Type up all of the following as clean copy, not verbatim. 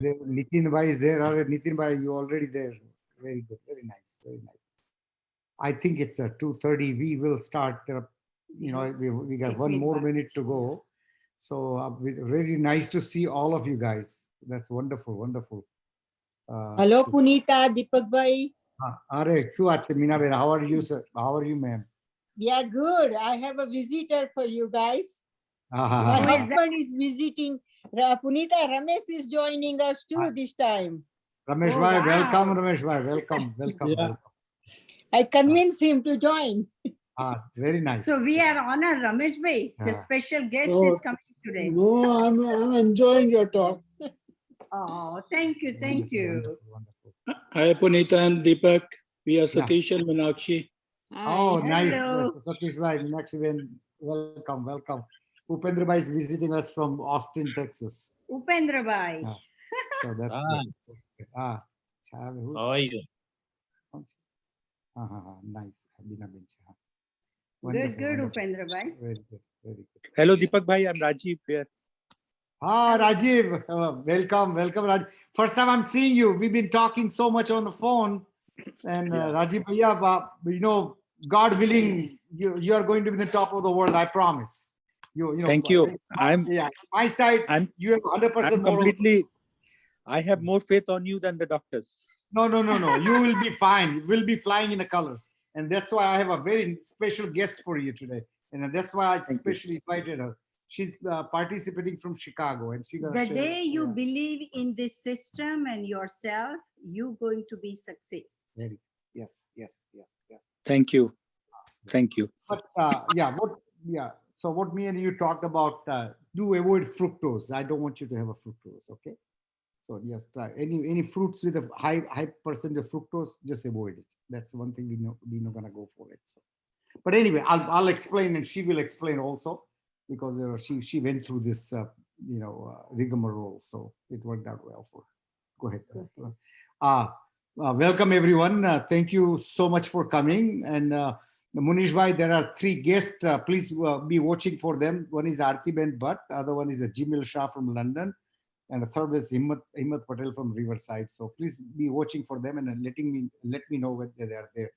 there. Nitin Bhai is there. Nitin Bhai, you already there. Very good. Very nice. Very nice. I think it's 2:30. We will start. We got one more minute to go. So very nice to see all of you guys. That's wonderful, wonderful. Hello, Punita, Deepak Bhai. Are Suat Minaben, how are you, sir? How are you, ma'am? We are good. I have a visitor for you guys. My Who husband is visiting. Punita, Ramesh is joining us too this time. Ramesh Bhai, welcome, Ramesh Bhai. Welcome, welcome, welcome. I convinced him to join. Very nice. So we are honored, Ramesh Bhai. The special guest is coming today. No, I'm enjoying your talk. Oh, thank you, thank you. Wonderful. Hi, Punita and Deepak. We are Satish and Meenakshi. Oh, nice. Hello. Satish Bhai, Meenakshi, welcome, welcome. Upendra Bhai is visiting us from Austin, Texas. Upendra Bhai. So that's good. How are you? Nice. Good, good, Upendra Bhai. Very good, very good. Hello, Deepak Bhai. I'm Rajiv here. Rajiv, welcome, welcome, Rajiv. First time I'm seeing you. We've been talking so much on the phone, and Rajiv, God willing, you are going to be the top of the world. I promise. Thank you. My side. You have 100% completely. I have more faith on you than the doctors. No. You will be fine. We'll be flying in the colors, and that's why I have a very special guest for you today, and that's why I especially invited her. She's participating from Chicago, and she's the day you believe in this system and yourself, you're going to be success. Very yes. Thank you. Thank you. But So what me and you talked about, do avoid fructose. I don't want you to have a fructose, okay? So yes, try any fruits with a high percent of fructose, just avoid it. That's one thing we're not gonna go for it. So, but anyway, I'll explain, and she will explain also, because she went through this rigmarole, so it worked out well for her. Go ahead. Welcome everyone. Thank you so much for coming. And Munish Bhai, there are 3 guests. Please be watching for them. One is Aarti Ben Bhatt, other one is Jimil Shah from London, and the third is Himmat Patel from Riverside. So please be watching for them and let me know when they are there.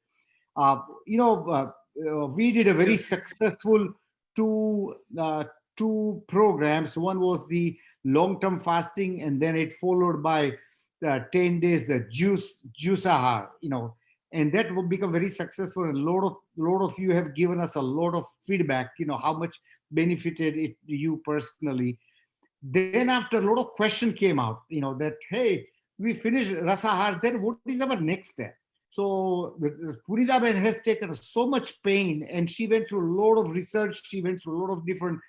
We did a very successful two programs. One was the long-term fasting, and then it followed by 10 days juicahar, and that will become very successful. And a lot of you have given us a lot of feedback, how much benefited it you personally. Then after a lot of question came out, that, hey, we finished Rasahar, then what is our next step? So Punita Ben has taken so much pain, and she went through a lot of research. She went through a lot of different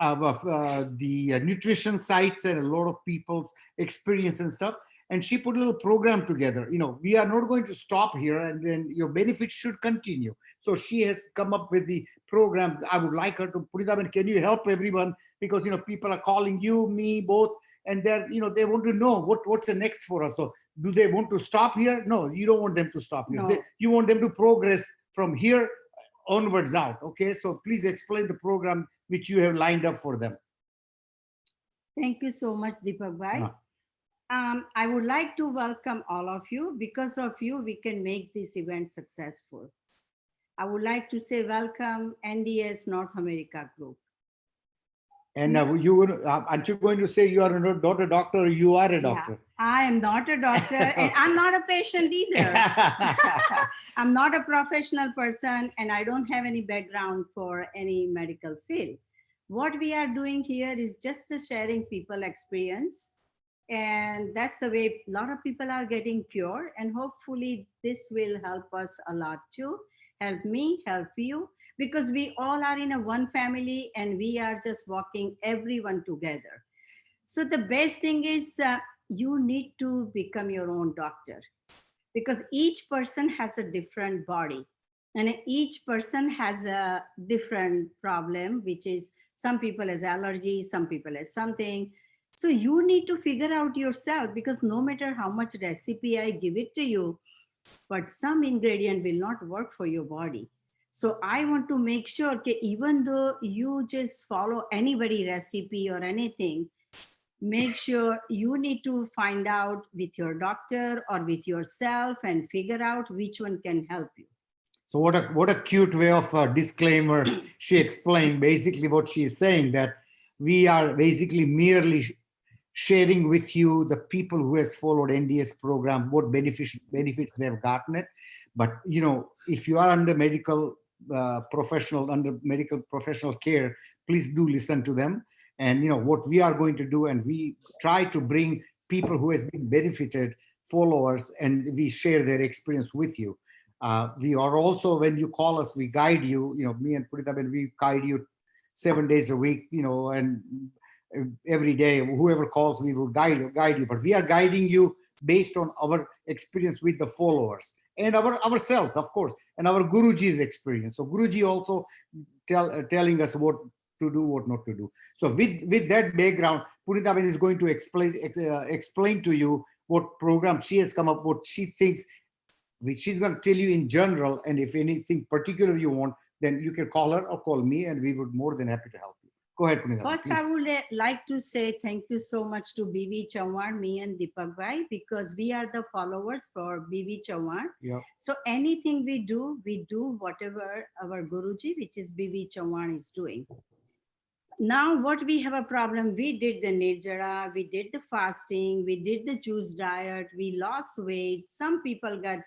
the nutrition sites and a lot of people's experience and stuff. And she put a little program together. We are not going to stop here, and then your benefits should continue. So she has come up with the program. I would like her to, Punita Ben, can you help everyone? Because, people are calling you, me, both, and they're, they want to know what's the next for us. So do they want to stop here? No, you don't want them to stop here. No. You want them to progress from here onwards out. Okay, so please explain the program which you have lined up for them. Thank you so much, Deepak Bhai. I would like to welcome all of you. Because of you, we can make this event successful. I would like to say welcome NDS North America group. And aren't you going to say you are not a doctor, you are a doctor? Yeah, I am not a doctor, and I'm not a patient either. I'm not a professional person, and I don't have any background for any medical field. What we are doing here is just the sharing people experience. And that's the way a lot of people are getting cured. And hopefully this will help us a lot too. Help me, help you, because we all are in a one family, and we are just walking everyone together. So the best thing is you need to become your own doctor, because each person has a different body, and each person has a different problem, which is some people has allergy, some people has something. So you need to figure out yourself, because no matter how much recipe I give it to you, but some ingredient will not work for your body. So I want to make sure that even though you just follow anybody recipe or anything, make sure you need to find out with your doctor or with yourself and figure out which one can help you. So what a cute way of a disclaimer. She explained basically what she is saying, that we are basically merely sharing with you the people who has followed NDS program, what benefits they've gotten it. But if you are under medical professional care, please do listen to them. And what we are going to do, and we try to bring people who has been benefited, followers, and we share their experience with you. We are also, when you call us, we guide you, me and Purita, and we guide you 7 days a week, and every day, whoever calls, we will guide you. But we are guiding you based on our experience with the followers and ourselves, of course, and our Guruji's experience. So Guruji also telling us what to do, what not to do. So with that background, Punita is going to explain to you what program she has come up, what she thinks, which she's going to tell you in general. And if anything particular you want, then you can call her or call me, and we would more than happy to help you. Go ahead, Punita. First, please. I would like to say thank you so much to BV Chauhan, me and Deepak Bhai, because we are the followers for BV Chauhan. Yeah. So anything we do whatever our Guruji, which is BV Chauhan, is doing. Now, what we have a problem, we did the Nirjara, we did the fasting, we did the juice diet, we lost weight. Some people got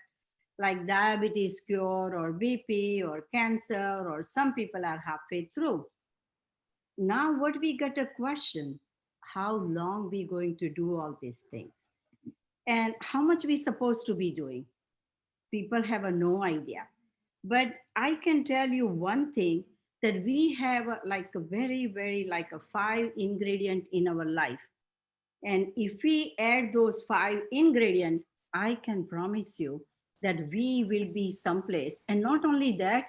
like diabetes cure or BP or cancer, or some people are halfway through. Now what we got a question, how long we going to do all these things and how much we supposed to be doing? People have no idea. But I can tell you one thing, that we have like a very like a 5 ingredient in our life. And if we add those 5 ingredients, I can promise you that we will be someplace. And not only that,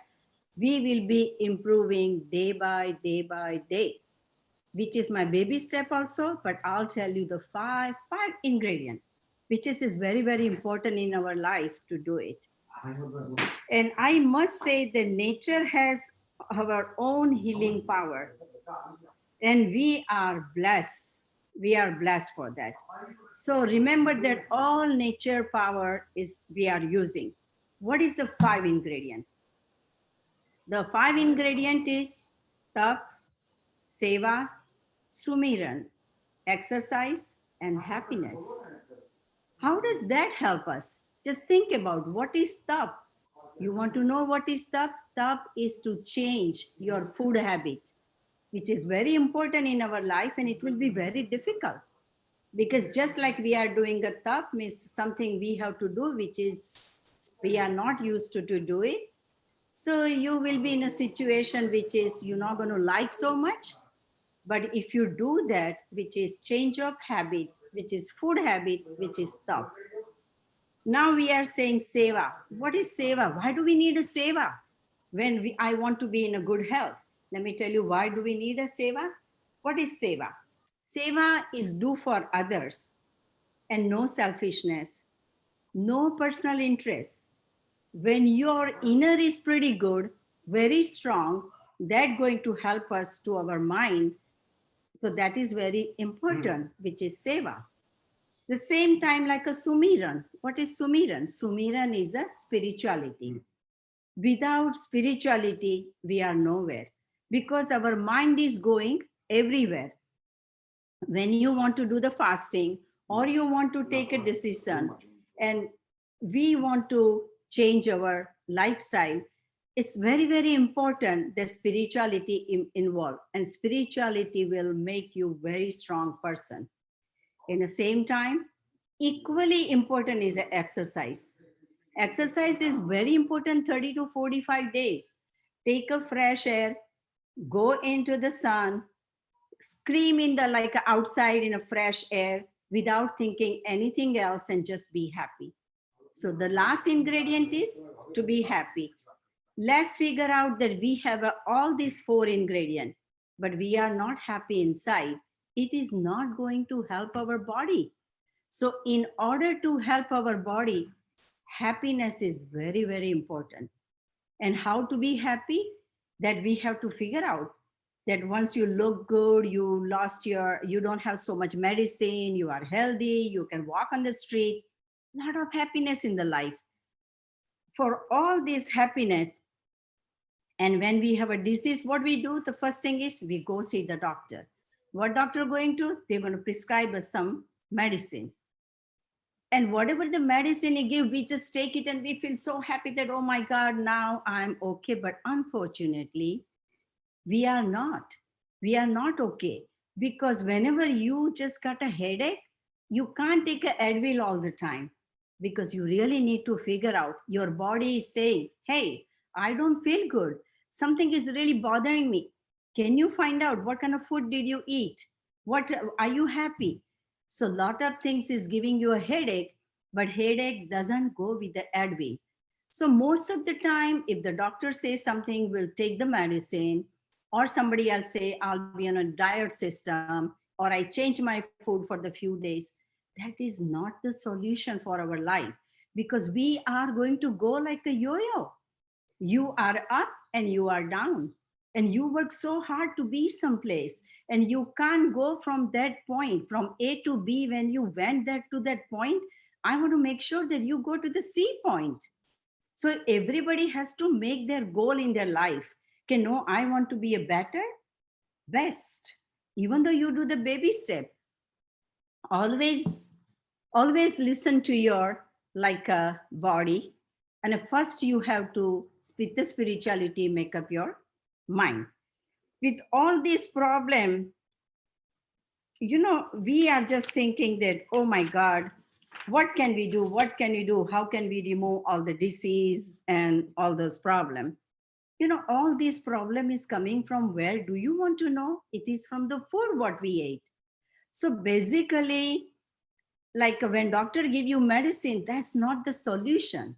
we will be improving day by day, which is my baby step also, but I'll tell you the five ingredient, which is very important in our life to do it. And I must say that nature has our own healing power, and we are blessed. We are blessed for that. So remember that all nature power is we are using. What is the 5 ingredient? The 5 ingredient is tap, seva, sumiran, exercise, and happiness. How does that help us? Just think about what is tap. You want to know what is tap? Tap is to change your food habit, which is very important in our life, and it will be very difficult. Because just like we are doing a tap means something we have to do, which is we are not used to do it. So you will be in a situation which is you're not going to like so much. But if you do that, which is change of habit, which is food habit, which is tap. Now we are saying seva. What is seva? Why do we need a seva? When I want to be in a good health. Let me tell you, why do we need a seva? What is seva? Seva is do for others and no selfishness, no personal interest. When your inner is pretty good, very strong, that's going to help us to our mind. So that is very important, which is seva. The same time like a sumiran. What is sumiran? Sumiran is a spirituality. Without spirituality, we are nowhere, because our mind is going everywhere. When you want to do the fasting or you want to take a decision and we want to change our lifestyle, it's very important that spirituality involved, and spirituality will make you very strong person. In the same time, equally important is exercise. Exercise is very important, 30 to 45 days. Take a fresh air, go into the sun, scream in the like outside in a fresh air without thinking anything else, and just be happy. So the last ingredient is to be happy. Let's figure out that we have all these 4 ingredients, but we are not happy inside. It is not going to help our body. So in order to help our body, happiness is very important. And how to be happy? That we have to figure out that once you look good, you don't have so much medicine, you are healthy, you can walk on the street, a lot of happiness in the life. For all this happiness, and when we have a disease, what we do, the first thing is we go see the doctor. What doctor going to? They're going to prescribe us some medicine. And whatever the medicine he give, we just take it and we feel so happy that, oh my God, now I'm okay. But unfortunately, we are not. We are not okay. Because whenever you just got a headache, you can't take an Advil all the time, because you really need to figure out, your body is saying, hey, I don't feel good. Something is really bothering me. Can you find out what kind of food did you eat? What are you happy? So a lot of things is giving you a headache, but headache doesn't go with the Advil. So most of the time, if the doctor says something, we'll take the medicine, or somebody else say, I'll be on a diet system, or I change my food for the few days. That is not the solution for our life, because we are going to go like a yo-yo. You are up and you are down, and you work so hard to be someplace, and you can't go from that point, from A to B. When you went that to that point, I want to make sure that you go to the C point. So everybody has to make their goal in their life. Okay, no, I want to be a better, best. Even though you do the baby step, always listen to your body. And first you have to, with the spirituality, make up your mind. With all this problem, we are just thinking that, oh my God, what can we do? What can we do? How can we remove all the disease and all those problems? All this problem is coming from where? Do you want to know? It is from the food what we ate. So basically, like when doctor give you medicine, that's not the solution.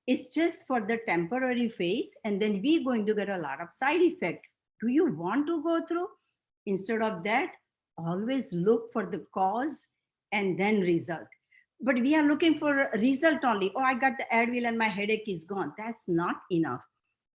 It's just for the temporary phase, and then we're going to get a lot of side effect. Do you want to go through? Instead of that, always look for the cause and then result. But we are looking for a result only. Oh, I got the Advil and my headache is gone. That's not enough.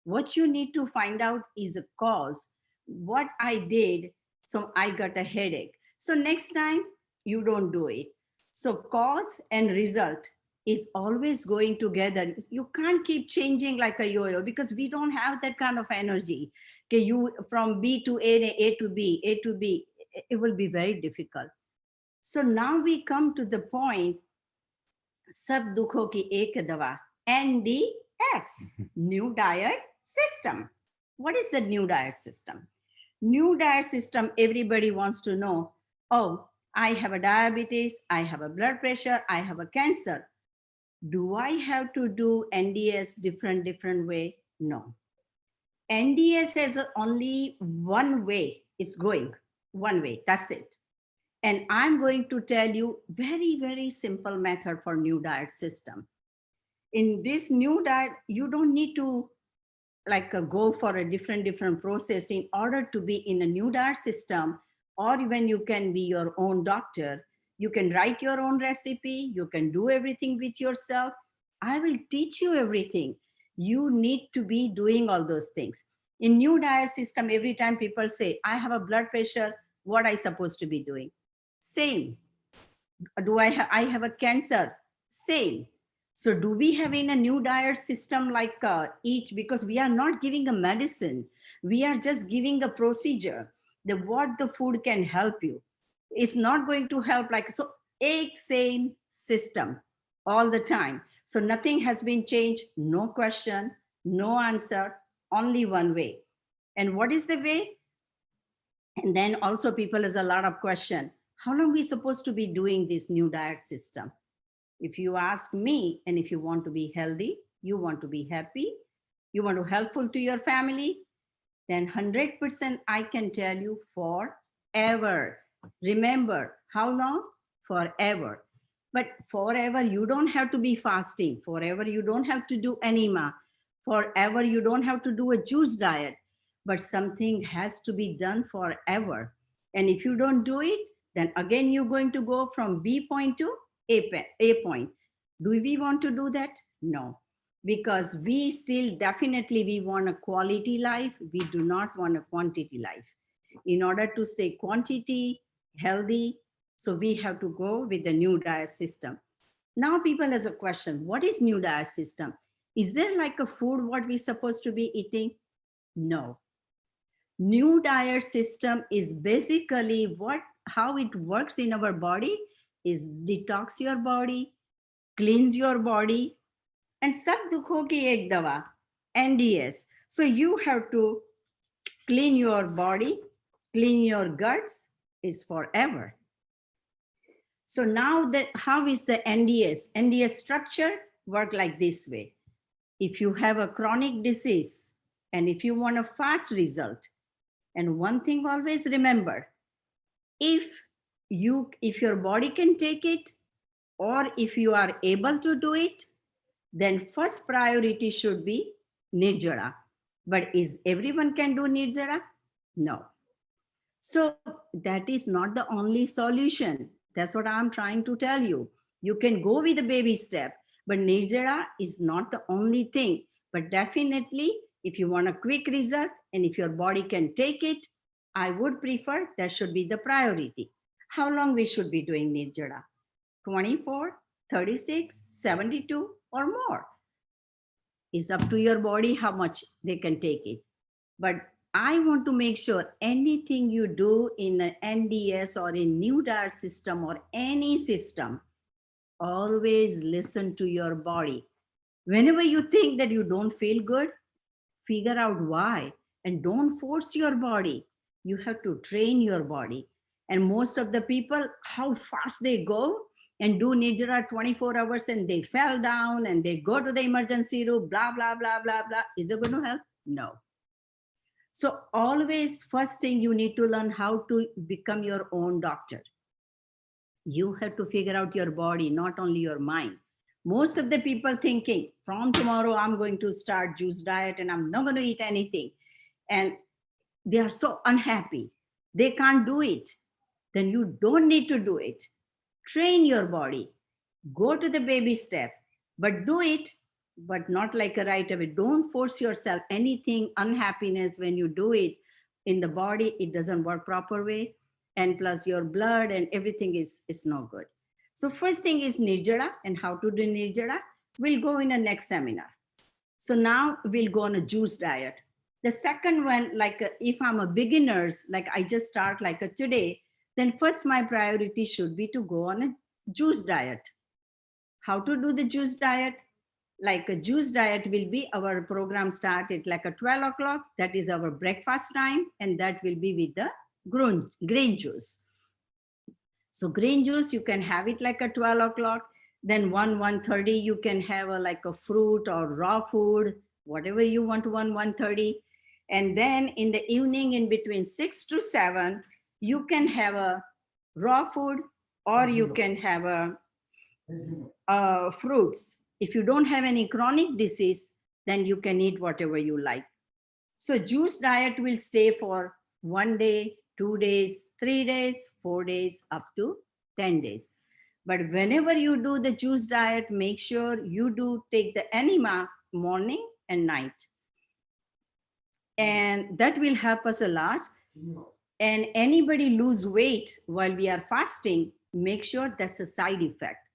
What you need to find out is a cause. What I did, so I got a headache. So next time you don't do it. So cause and result is always going together. You can't keep changing like a yo-yo, because we don't have that kind of energy. Okay, you from B to A to B, A to B, it will be very difficult. So now we come to the point, sab dukho ki ek dawa, NDS, new diet system. What is the new diet system? New diet system, everybody wants to know, oh, I have a diabetes, I have a blood pressure, I have a cancer. Do I have to do NDS different way? No. NDS has only one way. It's going one way. That's it. And I'm going to tell you very, very simple method for new diet system. In this new diet, you don't need to go for a different process in order to be in a new diet system, or even you can be your own doctor. You can write your own recipe. You can do everything with yourself. I will teach you everything. You need to be doing all those things. In new diet system, every time people say, I have a blood pressure, what I supposed to be doing? Same. Do I have a cancer? Same. So do we have in a new diet system each, because we are not giving a medicine. We are just giving a procedure, what the food can help you. It's not going to help so same system all the time. So nothing has been changed, no question, no answer, only one way. And what is the way? And then also people has a lot of question. How long are we supposed to be doing this new diet system? If you ask me, and if you want to be healthy, you want to be happy, you want to be helpful to your family, then 100% I can tell you forever. Remember, how long? Forever. But forever, you don't have to be fasting. Forever, you don't have to do enema. Forever, you don't have to do a juice diet. But something has to be done forever. And if you don't do it, then again, you're going to go from B point to A point. Do we want to do that? No. Because we still definitely, we want a quality life. We do not want a quantity life. in order to stay quantity, healthy. So we have to go with the new diet system. Now people has a question, what is new diet system? Is there like a food what we supposed to be eating? No. New diet system is basically how it works in our body is detox your body, cleanse your body, and sab dukho ki ek dawa, NDS. So you have to clean your body, clean your guts is forever. So now how is the NDS? NDS structure work like this way. If you have a chronic disease and if you want a fast result, and one thing always remember, if your body can take it, or if you are able to do it, then first priority should be Nirjara. But is everyone can do Nirjara? No. So that is not the only solution. That's what I'm trying to tell you. You can go with a baby step, but Nirjara is not the only thing. But definitely, if you want a quick result and if your body can take it, I would prefer that should be the priority. How long we should be doing Nirjara? 24, 36, 72 or more. It's up to your body how much they can take it. But I want to make sure anything you do in an NDS or in new diet system or any system, always listen to your body. Whenever you think that you don't feel good, figure out why and don't force your body. You have to train your body. And most of the people, how fast they go and do Nirjara 24 hours and they fell down and they go to the emergency room, blah, blah, blah, blah, blah. Is it going to help? No. So always first thing you need to learn how to become your own doctor. You have to figure out your body, not only your mind. Most of the people thinking from tomorrow, I'm going to start juice diet and I'm not going to eat anything. And they are so unhappy. They can't do it. Then you don't need to do it. Train your body. Go to the baby step, but do it, but not like a right away. Don't force yourself anything, unhappiness when you do it in the body, it doesn't work proper way. And plus your blood and everything is no good. So first thing is Nirjara and how to do Nirjara. We'll go in a next seminar. So now we'll go on a juice diet. The second one, like if I'm a beginner, like I just start like today, then first my priority should be to go on a juice diet. How to do the juice diet? Like a juice diet will be our program started like at 12 o'clock. That is our breakfast time. And that will be with the green juice. So green juice, you can have it like at 12 o'clock. Then 1:30, you can have like a fruit or raw food, whatever you want, 1:30. And then in the evening, in between 6 to 7, you can have a raw food or you can have fruits. If you don't have any chronic disease, then you can eat whatever you like. So juice diet will stay for 1 day, 2 days, 3 days, 4 days, up to 10 days. But whenever you do the juice diet, make sure you do take the enema morning and night. And that will help us a lot. And anybody lose weight while we are fasting, make sure that's a side effect.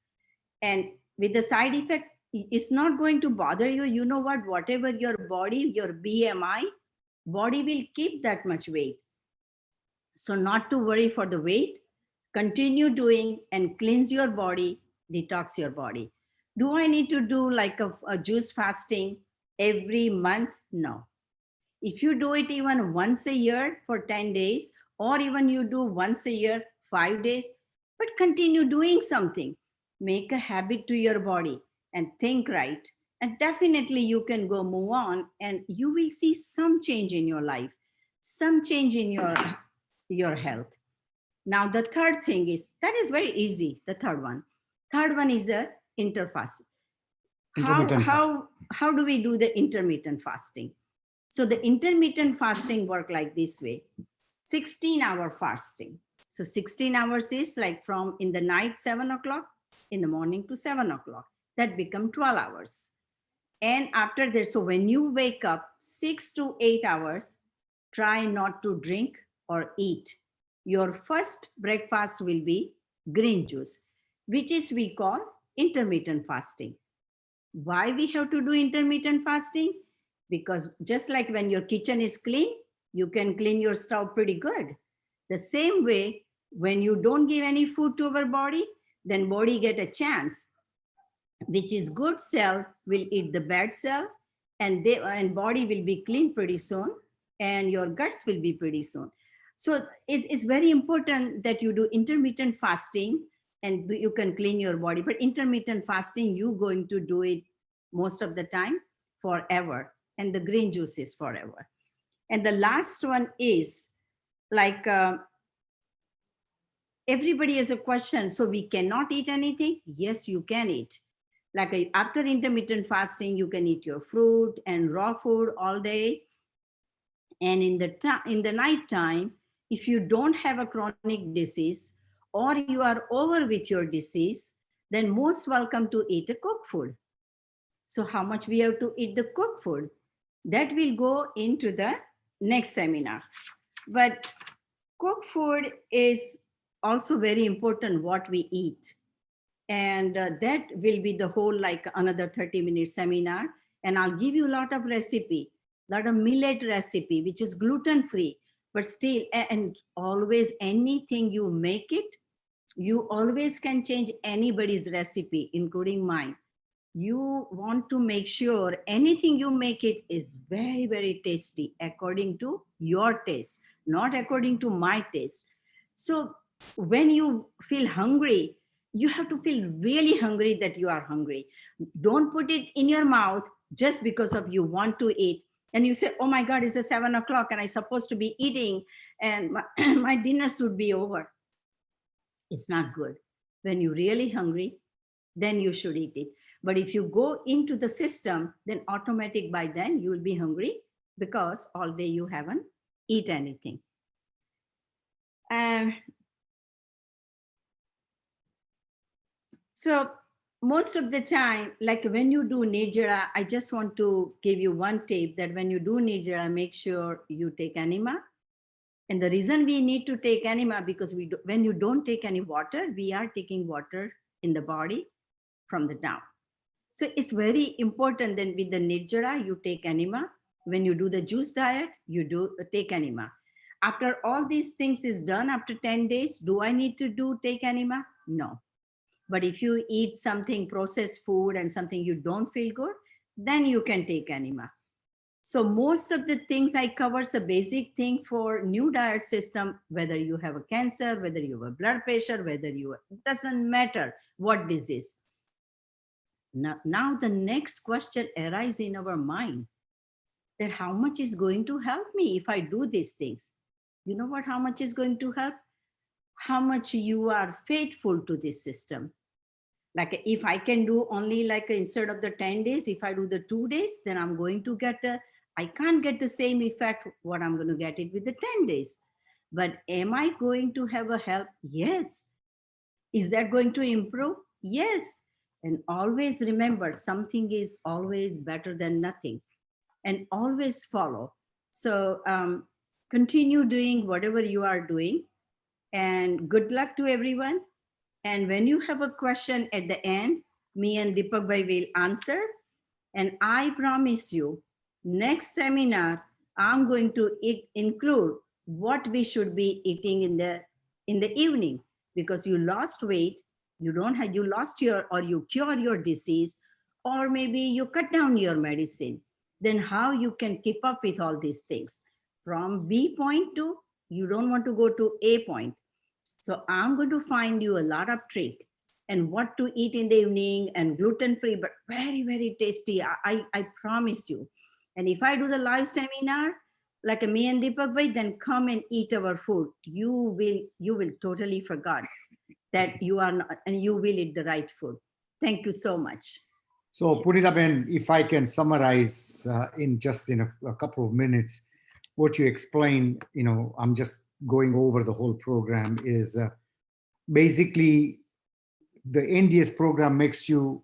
And with the side effect, it's not going to bother you. You know what, whatever your body, your BMI, body will keep that much weight. So not to worry for the weight, continue doing and cleanse your body, detox your body. Do I need to do like a juice fasting every month? No. If you do it even once a year for 10 days, or even you do once a year, 5 days, but continue doing something. Make a habit to your body and think right. And definitely you can go move on and you will see some change in your life, some change in your health. Now the third thing is, that is very easy, the third one. Third one is a interfasting. How do we do the intermittent fasting? So the intermittent fasting work like this way, 16-hour fasting. So 16 hours is like from in the night, 7 o'clock, in the morning to 7 o'clock. That become 12 hours. And after that, so when you wake up 6 to 8 hours, try not to drink or eat, your first breakfast will be green juice, which is we call intermittent fasting. Why we have to do intermittent fasting? Because just like when your kitchen is clean, you can clean your stove pretty good. The same way, when you don't give any food to our body, then body get a chance, which is good cell will eat the bad cell, and body will be clean pretty soon, and your guts will be pretty soon. So it's very important that you do intermittent fasting, and you can clean your body. But intermittent fasting, you going to do it most of the time forever, and the green juice is forever. And the last one is like everybody has a question. So we cannot eat anything? Yes, you can eat. Like after intermittent fasting, you can eat your fruit and raw food all day. And in the night time, if you don't have a chronic disease or you are over with your disease, then most welcome to eat a cooked food. So how much we have to eat the cooked food? That will go into the next seminar. But cooked food is also very important what we eat. And that will be the whole like another 30-minute seminar. And I'll give you a lot of recipe, lot of millet recipe, which is gluten-free, but still, and always anything you make it, you always can change anybody's recipe, including mine. You want to make sure anything you make it is very, very tasty according to your taste, not according to my taste. So when you feel hungry, you have to feel really hungry that you are hungry. Don't put it in your mouth just because of you want to eat. And you say, oh my God, it's 7 o'clock and I'm supposed to be eating and my dinner should be over. It's not good. When you're really hungry, then you should eat it. But if you go into the system, then automatic by then you will be hungry because all day you haven't eat anything. So most of the time, like when you do Nirjara, I just want to give you one tip that when you do Nirjara, make sure you take enema. And the reason we need to take enema because when you don't take any water, we are taking water in the body from the down. So it's very important that with the Nirjara, you take enema. When you do the juice diet, you do take enema. After all these things is done, after 10 days, do I need to take enema? No. But if you eat something processed food and something you don't feel good, then you can take enema. So most of the things I cover is a basic thing for new diet system, whether you have a cancer, whether you have a blood pressure, whether you, it doesn't matter what disease. Now the next question arises in our mind that how much is going to help me if I do these things? You know what, how much is going to help? How much you are faithful to this system. Like if I can do only like instead of the 10 days, if I do the 2 days, then I'm going to get I can't get the same effect what I'm going to get it with the 10 days. But am I going to have a help? Yes. Is that going to improve? Yes. And always remember, something is always better than nothing, and always follow. So continue doing whatever you are doing, and good luck to everyone. And when you have a question at the end, me and Deepak Bhai will answer. And I promise you, next seminar, I'm going to include what we should be eating in the evening, because you lost weight, you lost your, or you cure your disease, or maybe you cut down your medicine. Then how you can keep up with all these things? From B point to, you don't want to go to A point. So I'm going to find you a lot of trick and what to eat in the evening, and gluten-free, but very, very tasty. I promise you. And if I do the live seminar, like me and Deepak Bhai, then come and eat our food. You will totally forget that you are not, and you will eat the right food. Thank you so much. So Punita Ben, if I can summarize in a couple of minutes, what you explained, I'm just going over the whole program, is basically the NDS program makes you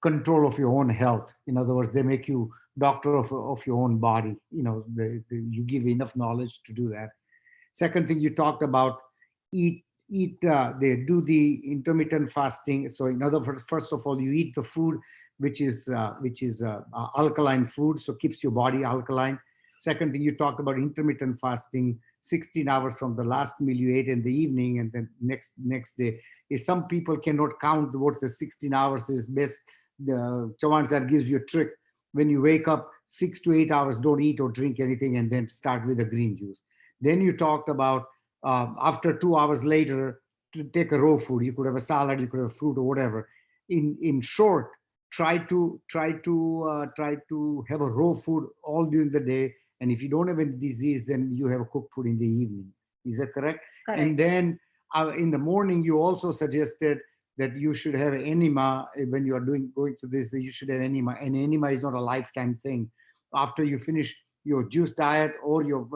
control of your own health. In other words, they make you doctor of your own body. You give enough knowledge to do that. Second thing you talked about, they do the intermittent fasting. So in other words, first of all, you eat the food which is alkaline food, so keeps your body alkaline. Second thing you talked about, intermittent fasting, 16 hours from the last meal you ate in the evening, and then next day. If some people cannot count what the 16 hours is, best the Chavan sir gives you a trick. When you wake up, 6 to 8 hours, don't eat or drink anything, and then start with a green juice. Then you talked about after 2 hours later to take a raw food. You could have a salad, you could have fruit or whatever. In short, try to have a raw food all during the day. And if you don't have any disease, then you have a cooked food in the evening. Is that correct? Correct. And then in the morning, you also suggested that you should have enema when you are going to this. You should have enema, and enema is not a lifetime thing. After you finish your juice diet or your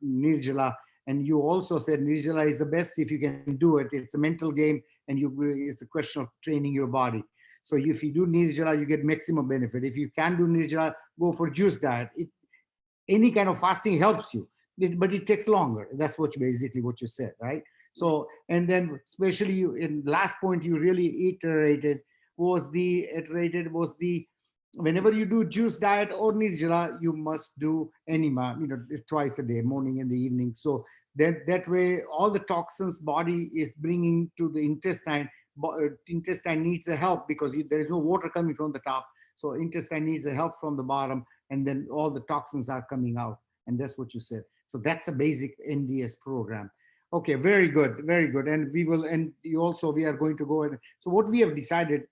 nirjala, and you also said nirjala is the best if you can do it. It's a mental game, and it's a question of training your body. So if you do nirjala, you get maximum benefit. If you can do nirjala, go for juice diet. Any kind of fasting helps you, but it takes longer. That's basically what you said, right? So, and then especially you, in last point you really iterated was the whenever you do juice diet or nirjala, you must do enema, twice a day, morning and the evening. So that way all the toxins body is bringing to the intestine. Intestine needs a help because there is no water coming from the top. So intestine needs a help from the bottom, and then all the toxins are coming out. And that's what you said. So that's a basic NDS program. Okay, very good, very good. And we are going to go. So what we have decided,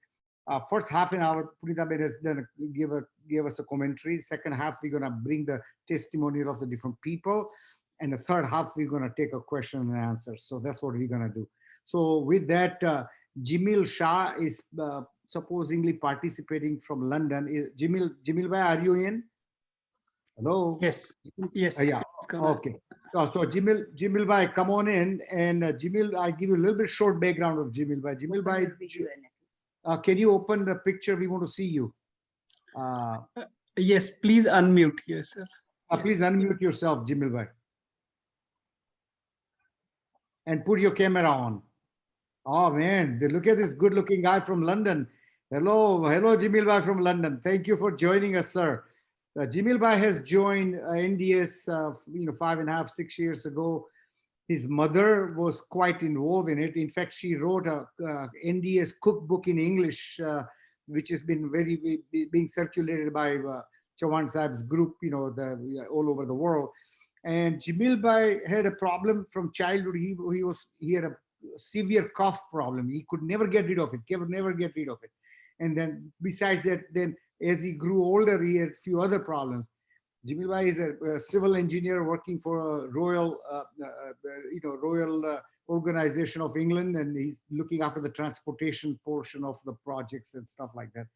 first half an hour, Punita Ben has done give us a commentary. Second half, we're gonna bring the testimonial of the different people. And the third half, we're gonna take a question and answer. So that's what we're gonna do. So with that, Jimil Shah is supposedly participating from London. Jimil bhai, are you in? Hello? Yes, yes. Yeah, it's gonna- okay. So Jimil bhai, come on in. And Jimil, I give you a little bit short background of Jimil bhai. Jimil bhai, can you open the picture? We want to see you. Yes, please unmute yourself. Yes. Please unmute yourself, Jimil bhai. And put your camera on. Oh man, look at this good looking guy from London. Hello, Jimil bhai from London. Thank you for joining us, sir. Jimil bhai has joined NDS, 5.5, 6 years ago. His mother was quite involved in it. In fact, she wrote a NDS cookbook in English, which has been being circulated by Chavan Sahib's group, all over the world. And Jimil bhai had a problem from childhood. He had a severe cough problem. He could never get rid of it. Never get rid of it. And then besides that, then as he grew older, he had a few other problems. Jimil bhai is a civil engineer working for a royal organization of England, and he's looking after the transportation portion of the projects and stuff like that.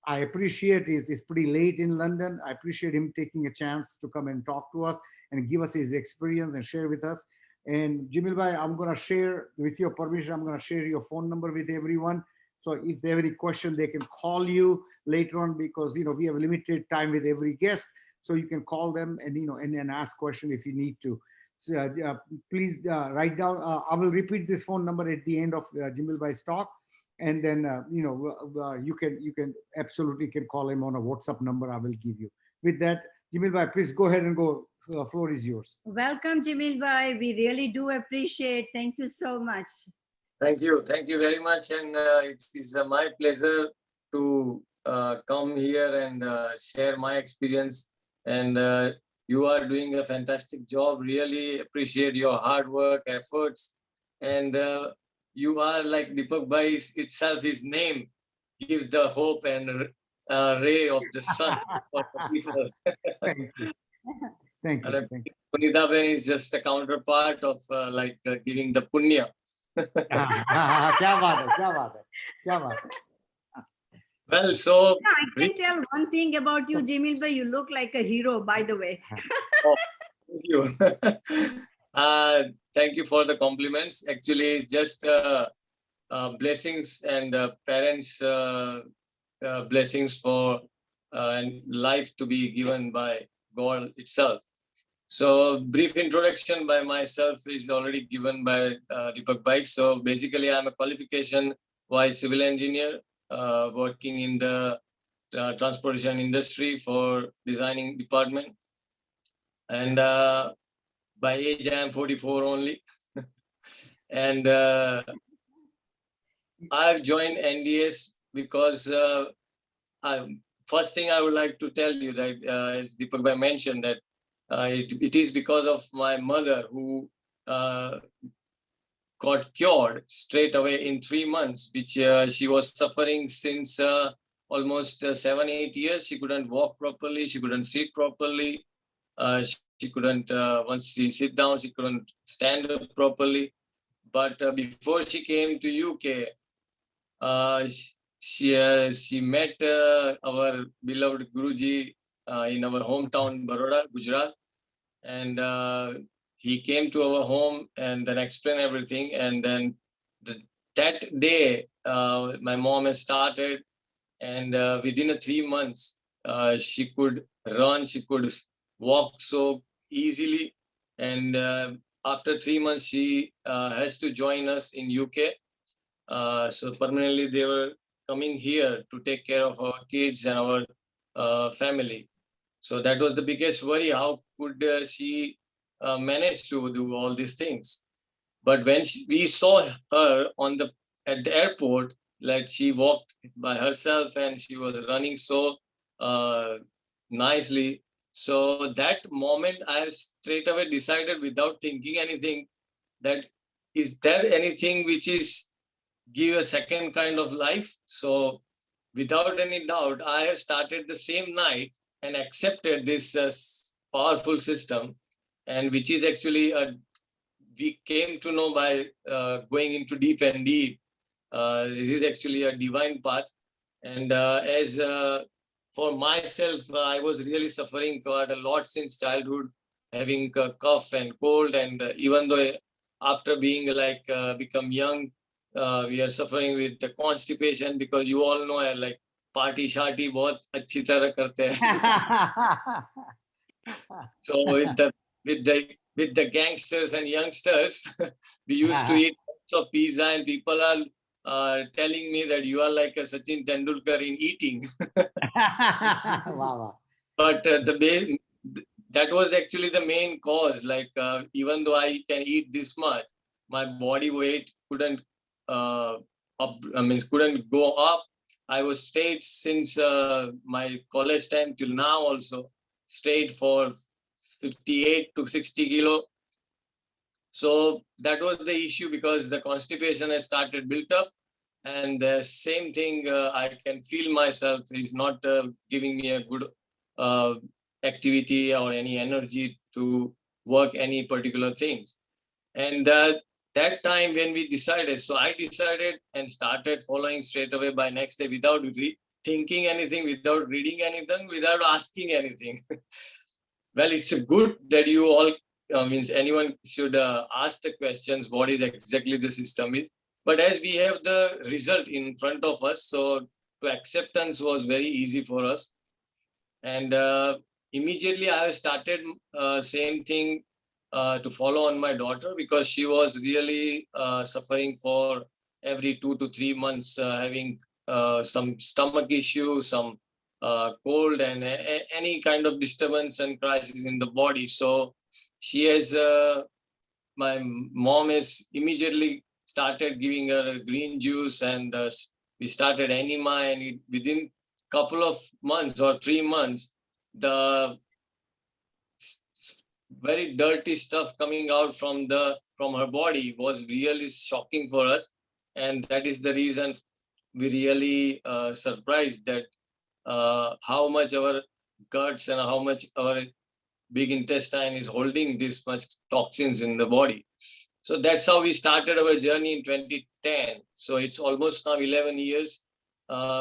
I appreciate it's pretty late in London. I appreciate him taking a chance to come and talk to us and give us his experience and share with us. And Jimil bhai, I'm going to share, with your permission, I'm going to share your phone number with everyone. So if they have any question, they can call you later on, because we have limited time with every guest. So you can call them and ask question if you need to. So, please write down. I will repeat this phone number at the end of Jimil bhai's talk, and then you can absolutely call him on a WhatsApp number I will give you. With that, Jimil bhai, please go ahead and go. The floor is yours. Welcome, Jimil bhai. We really do appreciate. Thank you so much. Thank you very much, and it is my pleasure to come here and share my experience. And you are doing a fantastic job. Really appreciate your hard work, efforts, and you are like Deepak bhai itself. His name gives the hope and ray of the sun for the people. Thank you. Thank you. Thank you. Punita Ben is just a counterpart of giving the punya. क्या बात है, क्या बात है, क्या बात है. Well, so I can tell one thing about you, Jimil bhai. You look like a hero, by the way. Thank you. Thank you for the compliments. Actually, it's just blessings and parents' blessings for and life to be given by God itself. So brief introduction by myself is already given by Deepak Bhai. So basically, I'm a qualification-wise civil engineer working in the transportation industry for designing department. And by age, I am 44 only. And I've joined NDS because first thing I would like to tell you that, as Deepak Bhai mentioned, that it is because of my mother who got cured straight away in 3 months, which she was suffering since almost 7-8 years. She couldn't walk properly. She couldn't sit properly. She couldn't, once she sit down, she couldn't stand up properly. But before she came to UK, she met our beloved Guruji in our hometown, Baroda, Gujarat. And he came to our home and then explained everything. And then that day, my mom has started, and within 3 months, she could run, she could walk so easily. And after 3 months, she has to join us in UK. So permanently, they were coming here to take care of our kids and our family. So that was the biggest worry. How could she manage to do all these things? But when we saw her at the airport, like she walked by herself and she was running so nicely. So that moment, I straight away decided without thinking anything that is there anything which is give a second kind of life. So without any doubt, I have started the same night and accepted this powerful system, and which is actually we came to know by going into deep and deep. This is actually a divine path. And as for myself, I was really suffering quite a lot since childhood, having cough and cold. And even though after being like become young, we are suffering with the constipation, because you all know like party sharty बहुत अच्छी तरह करते हैं. So with the gangsters and youngsters, we used to eat lots of pizza, and people are telling me that you are like a Sachin Tendulkar in eating. Wow. But that was actually the main cause. Like even though I can eat this much, my body weight couldn't couldn't go up. I was straight since my college time till now also, straight for 58 to 60 kilo. So that was the issue, because the constipation has started built up, and the same thing I can feel myself is not giving me a good activity or any energy to work any particular things. And that time when we decided, so I decided and started following straight away by next day without thinking anything, without reading anything, without asking anything. Well, it's good that you all means anyone should ask the questions what is exactly the system is. But as we have the result in front of us, so to acceptance was very easy for us. And immediately I started same thing to follow on my daughter, because she was really suffering for every 2 to 3 months, having some stomach issue, some cold, and any kind of disturbance and crisis in the body. So she has, my mom has immediately started giving her a green juice, and we started enema, and within couple of months or 3 months, the very dirty stuff coming out from her body was really shocking for us. And that is the reason we really surprised that how much our guts and how much our big intestine is holding this much toxins in the body. So that's how we started our journey in 2010. So it's almost now 11 years.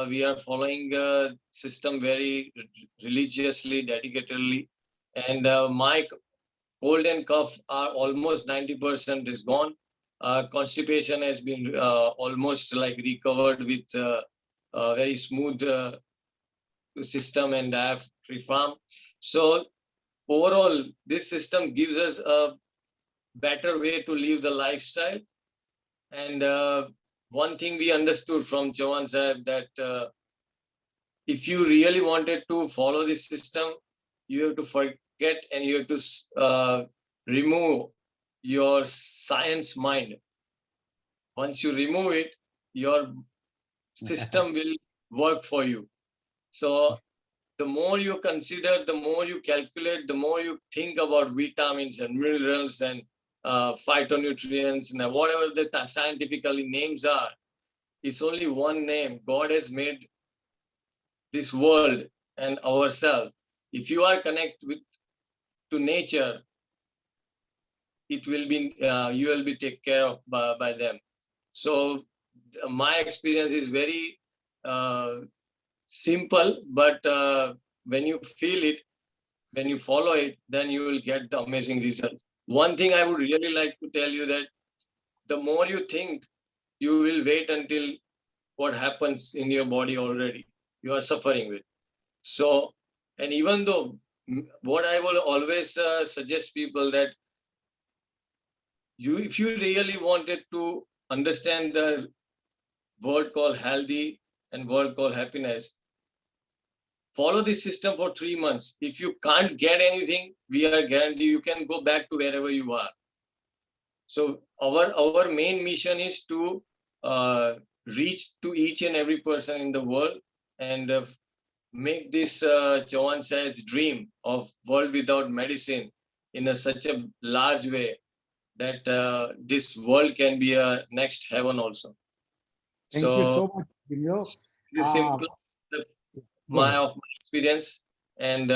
We are following the system very religiously, dedicatedly. And my cold and cough are almost 90% is gone. Constipation has been almost like recovered with very smooth system and diaphragm. So overall, this system gives us a better way to live the lifestyle. And one thing we understood from Chauhan Sahib that if you really wanted to follow this system, you have to forget and you have to remove your science mind. Once you remove it, your system will work for you. So the more you consider, the more you calculate, the more you think about vitamins and minerals and phytonutrients and whatever the scientifically names are, it's only one name. God has made this world and ourselves. If you are connected to nature, it will be you will be taken care of by them. So my experience is very simple, but when you feel it, when you follow it, then you will get the amazing result. One thing I would really like to tell you that the more you think, you will wait until what happens in your body already you are suffering with. So, and even though what I will always suggest people that if you really wanted to understand the word called healthy and word called happiness, follow this system for 3 months. If you can't get anything, we are guaranteed you can go back to wherever you are. So our main mission is to reach to each and every person in the world and make this Chauhan Sahib's dream of world without medicine in such a large way that this world can be a next heaven also. Thank you so much, Jimil. This simple Go ahead. my experience and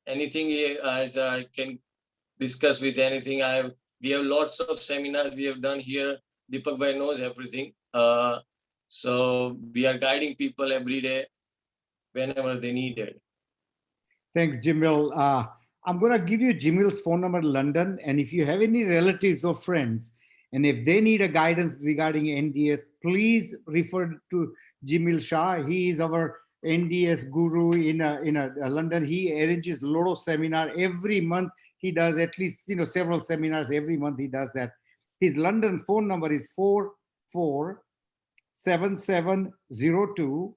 anything as I can discuss with anything. We have lots of seminars we have done here. Deepak Bhai knows everything. So we are guiding people every day whenever they need it. Thanks, Jimil. I'm going to give you Jimil's phone number in London. And if you have any relatives or friends, and if they need a guidance regarding NDS, please refer to Jimil Shah. He is our NDS guru in London. He arranges a lot of seminar every month. He does at least several seminars every month. He does that. His London phone number is 447702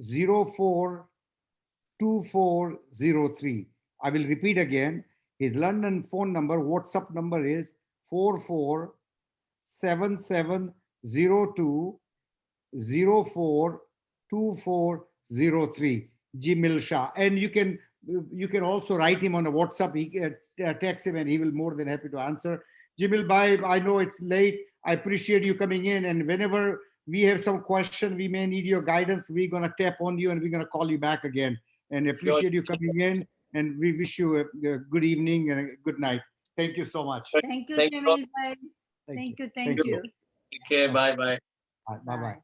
042403. I will repeat again. His London phone number, WhatsApp number is 447702 042403. Jimil Shah. And you can also write him on a WhatsApp. He can text him and he will more than happy to answer. Jimil Bhai, I know it's late. I appreciate you coming in, and whenever we have some question, we may need your guidance, we're going to tap on you and we're going to call you back again. And appreciate you coming in, and we wish you a good evening and a good night. Thank you so much. Thank you, Thank you. Jamil bhai. Thank you. Thank you. Okay, bye-bye. Bye-bye.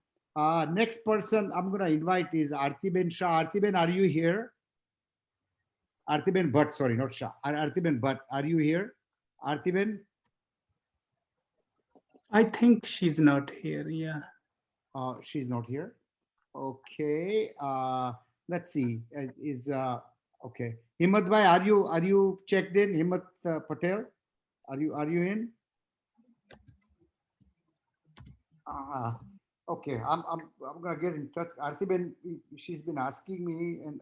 Next person I'm going to invite is Artiben Shah. Artiben, are you here? Artiben Bhatt, sorry, not Shah. Artiben Bhatt, are you here? Artiben? I think she's not here. Yeah. She's not here. Okay. Let's see. Okay. Himmat bhai, are you checked in? Himmat Patel, are you in? Okay. I'm gonna get in touch. Artiben, she's been asking me, and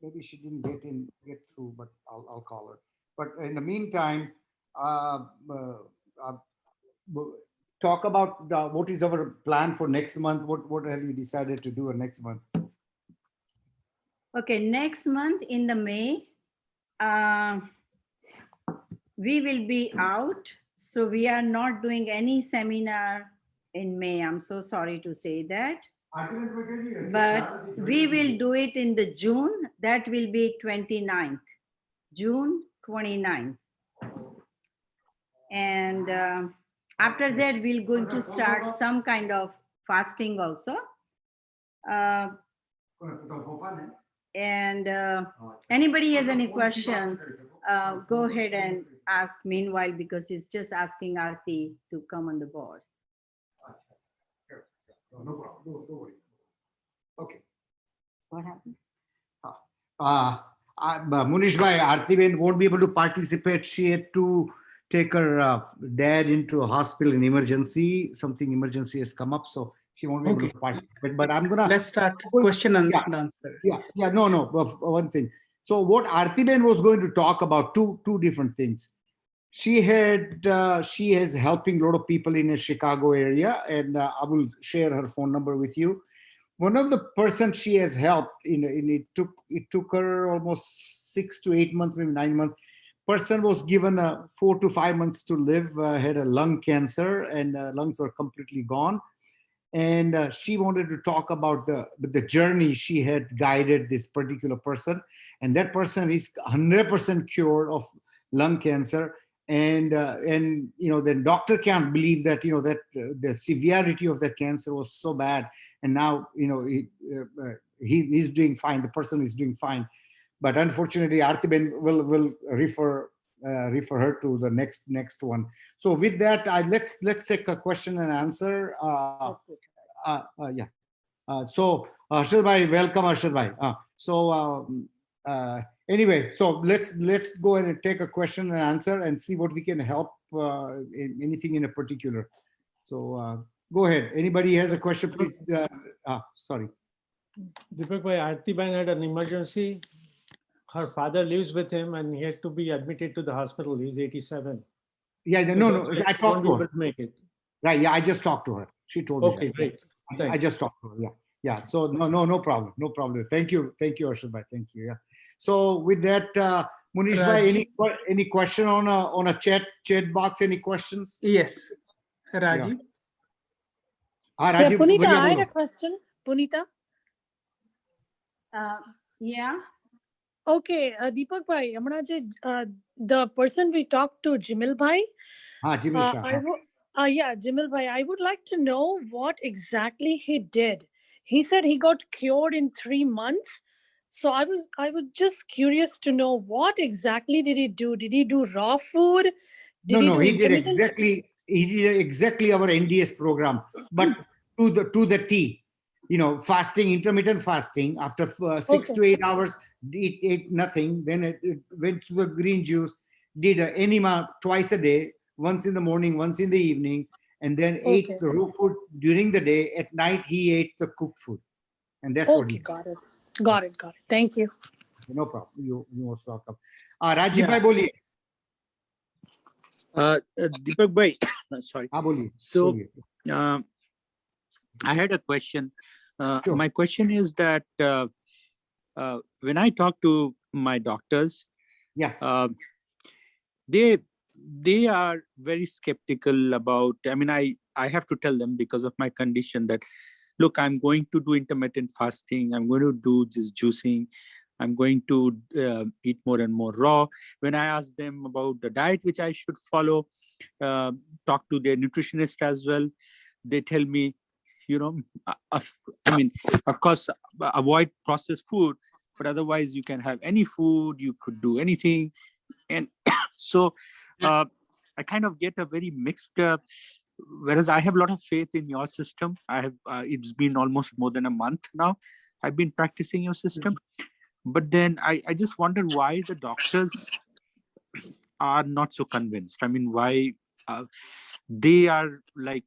maybe she didn't get through, but I'll call her. But in the meantime, talk about what is our plan for next month. What have you decided to do next month? Okay, next month in the May, we will be out. So we are not doing any seminar in May. I'm so sorry to say that. But we will do it in the June. That will be 29th, June 29th. And after that, we're going to start some kind of fasting also. And anybody has any question, go ahead and ask meanwhile, because he's just asking Aarti to come on the board. No problem. Don't worry. Okay. What happened? Munish bhai, Artiben won't be able to participate. She had to take her dad into a hospital in emergency. Something emergency has come up, so she won't be able Okay. to participate. But I'm gonna Let's start question and Yeah. answer. No. One thing. So what Artiben was going to talk about two different things. She is helping a lot of people in the Chicago area, and I will share her phone number with you. One of the person she has helped it took her almost 6 to 8 months, maybe 9 months. Person was given 4 to 5 months to live, had a lung cancer, and lungs were completely gone. And she wanted to talk about the journey she had guided this particular person, and that person is 100% cured of lung cancer. And the doctor can't believe that that the severity of that cancer was so bad, and now he's doing fine. The person is doing fine, but unfortunately, Artiben will refer her to the next one. So with that, let's take a question and answer. Yeah. So Arshad bhai, welcome Arshad bhai. Anyway, so let's go ahead and take a question and answer and see what we can help in anything in a particular. So go ahead. Anybody has a question, please? Sorry. Deepak bhai, Aarti Bain had an emergency. Her father lives with him and he had to be admitted to the hospital. He's 87. Yeah, So no. she I won't talked be to able her. to make it. Right. Yeah, I just talked to her. She told me. Okay, that. great. I Thanks. just talked to her. Yeah. So no problem. No problem. Thank you, Arshad bhai. Thank you. Yeah. So with that, Munish bhai, any question on a chat box? Any questions? Yes, Rajiv. Yeah, Rajiv, Punita, बढ़िया I had बोलो. a question. Punita. Yeah. Okay, Deepak bhai, the person we talked to, Jimil bhai. Jimil Shah. Yeah, Jimil bhai, I would like to know what exactly he did. He said he got cured in 3 months. So I was just curious to know what exactly did he do? Did he do raw food? Did he No, do he did intermittent? exactly our NDS program, but to the T. Fasting, intermittent fasting. After 6 to 8 hours, it ate nothing. Then it went to the green juice, did an enema twice a day, once in the morning, once in the evening, and then ate the raw food during the day. At night, he ate the cooked food, and that's what he did. Got it. Thank you. No problem. You most welcome. Rajiv bhai, boliye. Deepak bhai, sorry. Boliye. So, Boliye. I had a question. Sure. My question is that when I talk to my doctors, Yes. They are very skeptical about. I mean, I have to tell them because of my condition that, look, I'm going to do intermittent fasting. I'm going to do this juicing. I'm going to eat more and more raw. When I ask them about the diet which I should follow, talk to their nutritionist as well, they tell me, I mean, of course, avoid processed food, but otherwise you can have any food, you could do anything. And so I kind of get a very mixed, whereas I have a lot of faith in your system. I have, it's been almost more than a month now. I've been practicing your system, but then I just wonder why the doctors are not so convinced. I mean, why they are like,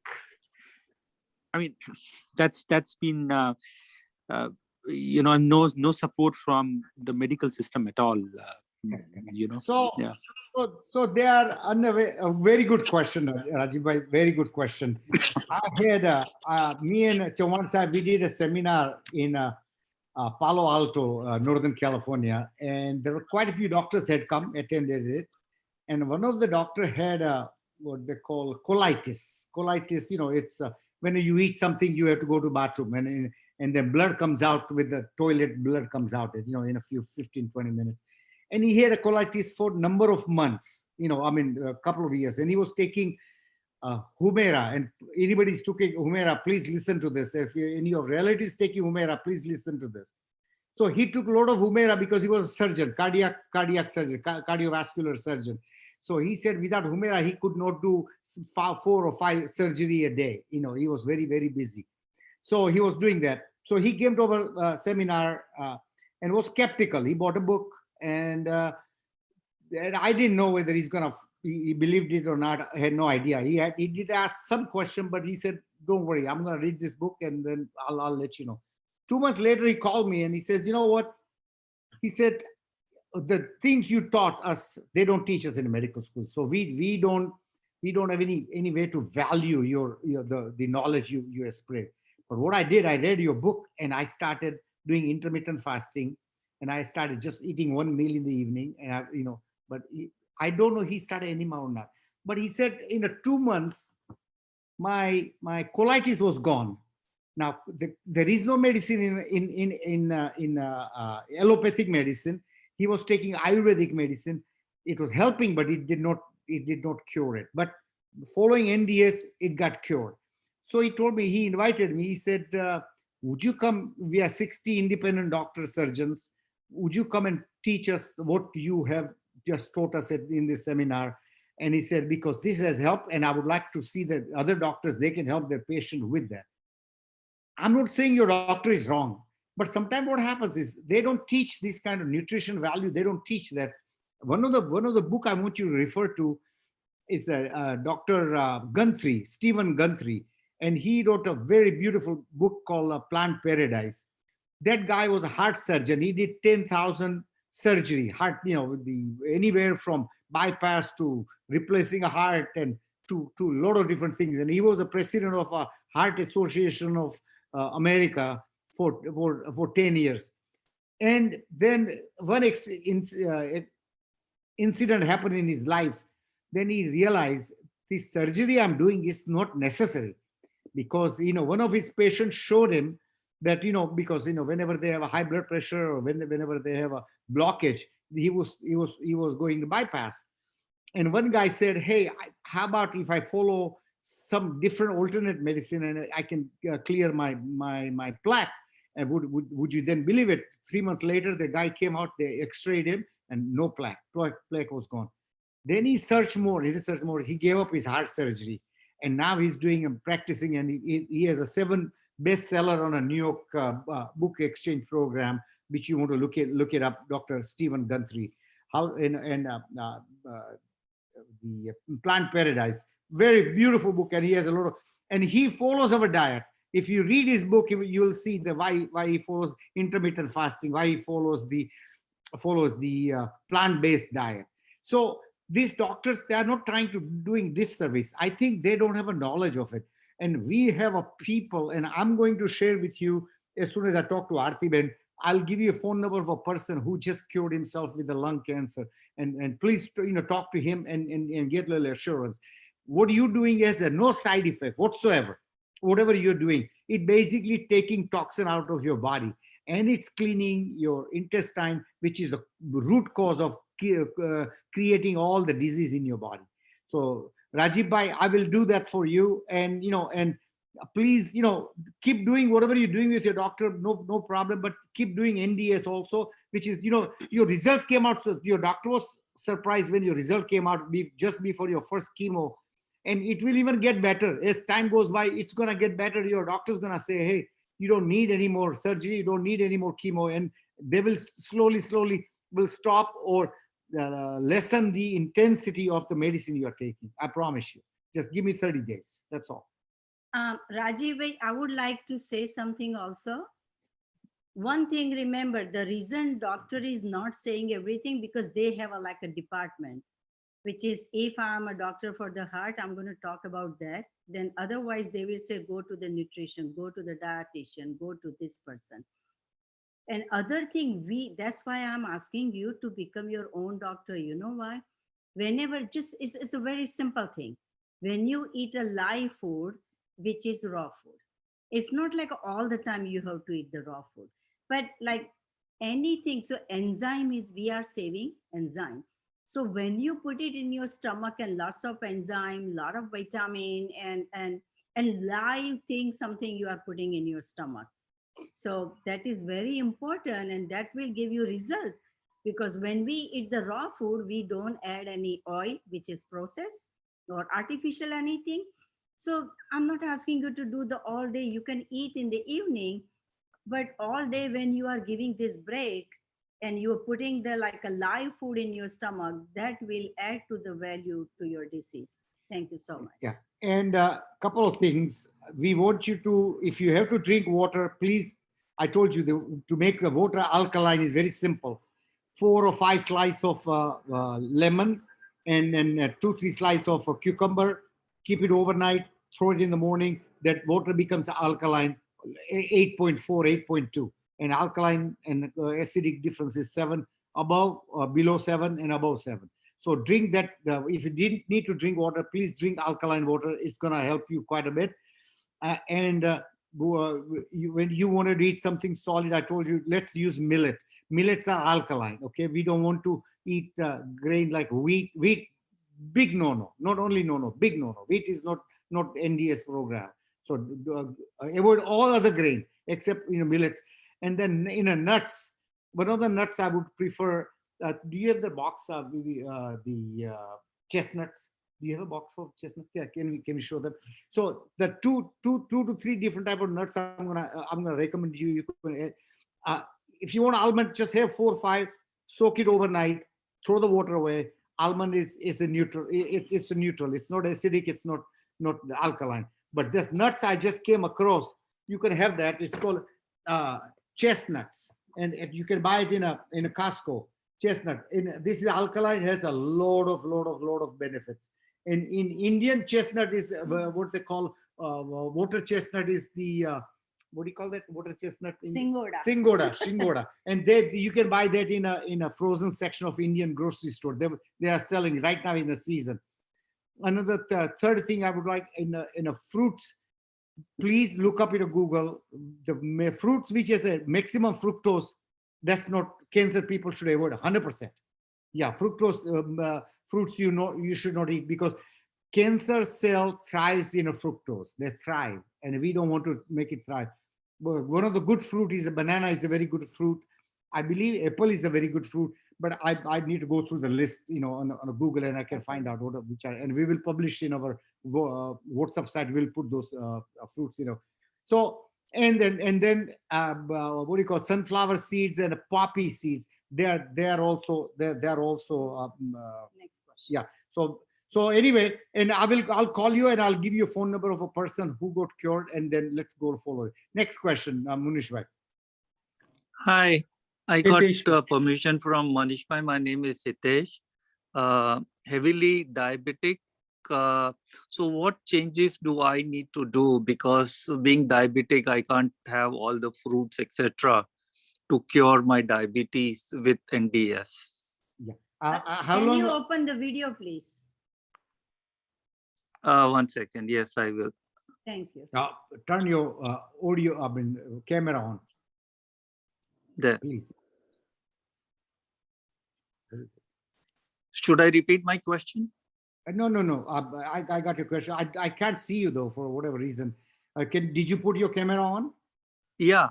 I mean, that's been, no support from the medical system at all. So, yeah. So they are unaware. A very good question, Rajiv bhai. Very good question. I had me and Chauhan Sahib, we did a seminar in Palo Alto, Northern California, and there were quite a few doctors had come attended it, and one of the doctor had what they call colitis. Colitis, it's when you eat something, you have to go to bathroom, and then blood comes out with the toilet. Blood comes out, in a few 15-20 minutes. And he had a colitis for a number of months, a couple of years. And he was taking Humira. And anybody's taking Humira, please listen to this. If any of your relatives taking Humira, please listen to this. So he took a lot of Humira because he was a surgeon, cardiac surgeon, cardiovascular surgeon. So he said without Humira, he could not do 4 or 5 surgery a day. He was very, very busy. So he was doing that. So he came to our seminar and was skeptical. He bought a book And I didn't know whether he believed it or not. I had no idea. He did ask some question, but he said, "Don't worry, I'm gonna read this book and then I'll let you know." 2 months later, he called me and he says, "You know what?" He said, "The things you taught us, they don't teach us in medical school. So we don't have any way to value the knowledge you spread. But what I did, I read your book and I started doing intermittent fasting, and I started just eating one meal in the evening, and but I don't know he started anymore or not. But he said in 2 months, my colitis was gone. Now there is no medicine in allopathic medicine. He was taking Ayurvedic medicine. It was helping, but it did not cure it. But following NDS, it got cured. So he told me, he invited me. He said, "Would you come? We are 60 independent doctor surgeons. Would you come and teach us what you have just taught us in this seminar?" And he said, "Because this has helped, and I would like to see that other doctors, they can help their patient with that." I'm not saying your doctor is wrong, but sometimes what happens is they don't teach this kind of nutrition value. They don't teach that. One of the book I want you to refer to is Dr. Stephen Guthrie, and he wrote a very beautiful book called Plant Paradise. That guy was a heart surgeon. He did 10,000 surgery, heart, anywhere from bypass to replacing a heart and to a lot of different things. And he was the president of a Heart Association of America for 10 years. And then one incident happened in his life. Then he realized this surgery I'm doing is not necessary, because one of his patients showed him that because whenever they have a high blood pressure or whenever they have a blockage, he was going to bypass. And one guy said, "Hey, how about if I follow some different alternate medicine and I can clear my plaque?" And would you then believe it? 3 months later, the guy came out, they x-rayed him, and no plaque was gone. Then he searched more, he gave up his heart surgery, and now he's doing and practicing, and he has a 7 bestseller on a New York book exchange program, which you want to look it up, Dr. Stephen Guthrie. How the Plant Paradise, very beautiful book, and he has a lot of, and he follows our diet. If you read his book, you'll see the why he follows intermittent fasting, why he follows the plant-based diet. So these doctors, they are not trying to doing disservice. I think they don't have a knowledge of it. And we have a people, and I'm going to share with you as soon as I talk to Aarti Ben, I'll give you a phone number of a person who just cured himself with the lung cancer. And please, talk to him and get a little assurance. What you're doing has no side effect whatsoever. Whatever you're doing, it basically taking toxin out of your body, and it's cleaning your intestine, which is the root cause of creating all the disease in your body. So Rajiv Bhai, I will do that for you, and please, keep doing whatever you're doing with your doctor, no problem, but keep doing NDS also, which is, your results came out, so your doctor was surprised when your result came out just before your first chemo, and it will even get better as time goes by. It's going to get better. Your doctor's going to say, "Hey, you don't need any more surgery, you don't need any more chemo," and they will slowly will stop or lessen the intensity of the medicine you are taking. I promise you. Just give me 30 days. That's all. Rajiv, I would like to say something also. One thing, remember, the reason doctor is not saying everything because they have like a department, which is, if I'm a doctor for the heart, I'm going to talk about that. Then otherwise they will say, go to the nutrition, go to the dietitian, go to this person. And other thing, that's why I'm asking you to become your own doctor. You know why? Whenever, it's a very simple thing. When you eat a live food, which is raw food, it's not like all the time you have to eat the raw food, but like anything. So enzyme is, we are saving enzyme. So when you put it in your stomach and lots of enzyme, lot of vitamin and live thing, something you are putting in your stomach. So that is very important, and that will give you result, because when we eat the raw food, we don't add any oil, which is processed, or artificial anything. So I'm not asking you to do the all day. You can eat in the evening, but all day when you are giving this break, and you're putting the like a live food in your stomach, that will add to the value to your disease. Thank you so much. Yeah. And a couple of things. We want you to, if you have to drink water, please, I told you to make the water alkaline is very simple. 4 or 5 slices of lemon and then 2-3 slices of cucumber. Keep it overnight, throw it in the morning. That water becomes alkaline, 8.4, 8.2. And alkaline and acidic difference is 7, above, below 7 and above 7. So drink that. If you didn't need to drink water, please drink alkaline water. It's going to help you quite a bit. When you want to eat something solid, I told you, let's use millet. Millets are alkaline. Okay, we don't want to eat grain like wheat. Wheat, big no-no. Not only no-no, big no-no. Wheat is not NDS program. So avoid all other grain except millets. And then nuts. One of the nuts I would prefer. Do you have the box of the chestnuts? Do you have a box for chestnuts? Yeah, can we show them? So the two to 3 different type of nuts I'm gonna recommend you. You can, if you want almond, just have 4 or 5, soak it overnight, throw the water away. Almond is a neutral. It's a neutral. It's not acidic. It's not alkaline. But this nuts I just came across, you can have that. It's called chestnuts, and you can buy it in a Costco. Chestnut. This is alkaline. Has a lot of benefits. And in Indian, chestnut is what they call water chestnut is the what do you call that? Water chestnut? Shingoda. And you can buy that in a frozen section of Indian grocery store. They are selling right now in the season. Another third thing I would like in a fruits, please look up in Google the fruits which has a maximum fructose. That's not cancer. People should avoid 100%. Yeah, fructose fruits you should not eat, because cancer cell thrives in a fructose. They thrive, and we don't want to make it thrive. But one of the good fruit is a banana. Is a very good fruit. I believe apple is a very good fruit. But I need to go through the list, on Google, and I can find out which are, and we will publish in our WhatsApp site. We'll put those fruits, So and then what do you call sunflower seeds and poppy seeds? They're also Next question. yeah. So anyway, and I'll call you and I'll give you a phone number of a person who got cured, and then let's go follow it. Next question, Munish bhai. Hi, I got Hitesh. permission from Manish bhai. My name is Hitesh. Heavily diabetic. So what changes do I need to do? Because being diabetic, I can't have all the fruits, etc., to cure my diabetes with NDS. Yeah. How Can long? you open the video, please? 1 second. Yes, I will. Thank you. Turn your audio, camera on, There. please. Should I repeat my question? No. I got your question. I can't see you though for whatever reason. Did you put your camera on? Yeah.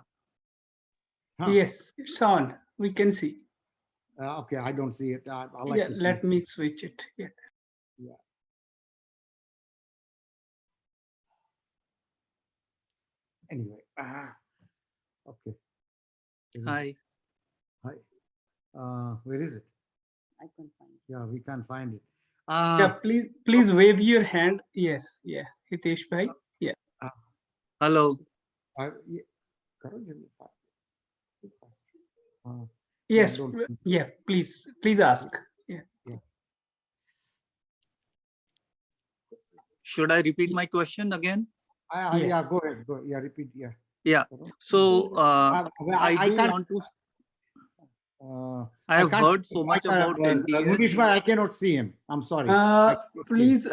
Huh. Yes, it's on. We can see. Okay, I don't see it. I like Yeah, to see let it. me switch it. Yeah. Anyway. Okay. Hi. Hi. Where is it? I couldn't find it. Yeah, we can't find it. Yeah, please wave your hand. Yes, yeah. Hitesh bhai. Yeah. Hello. Yeah. Karo jaldi, fast. Fast. Yes. don't- Yeah, please ask. Yeah. Should I repeat my question again? Yeah, Yes. go ahead. Go. Yeah, repeat. Yeah. Yeah. So I do can't. want to. I I have can't heard see so him. much about Munish NDS. bhai, I cannot see him. I'm sorry. I cannot see him. Please,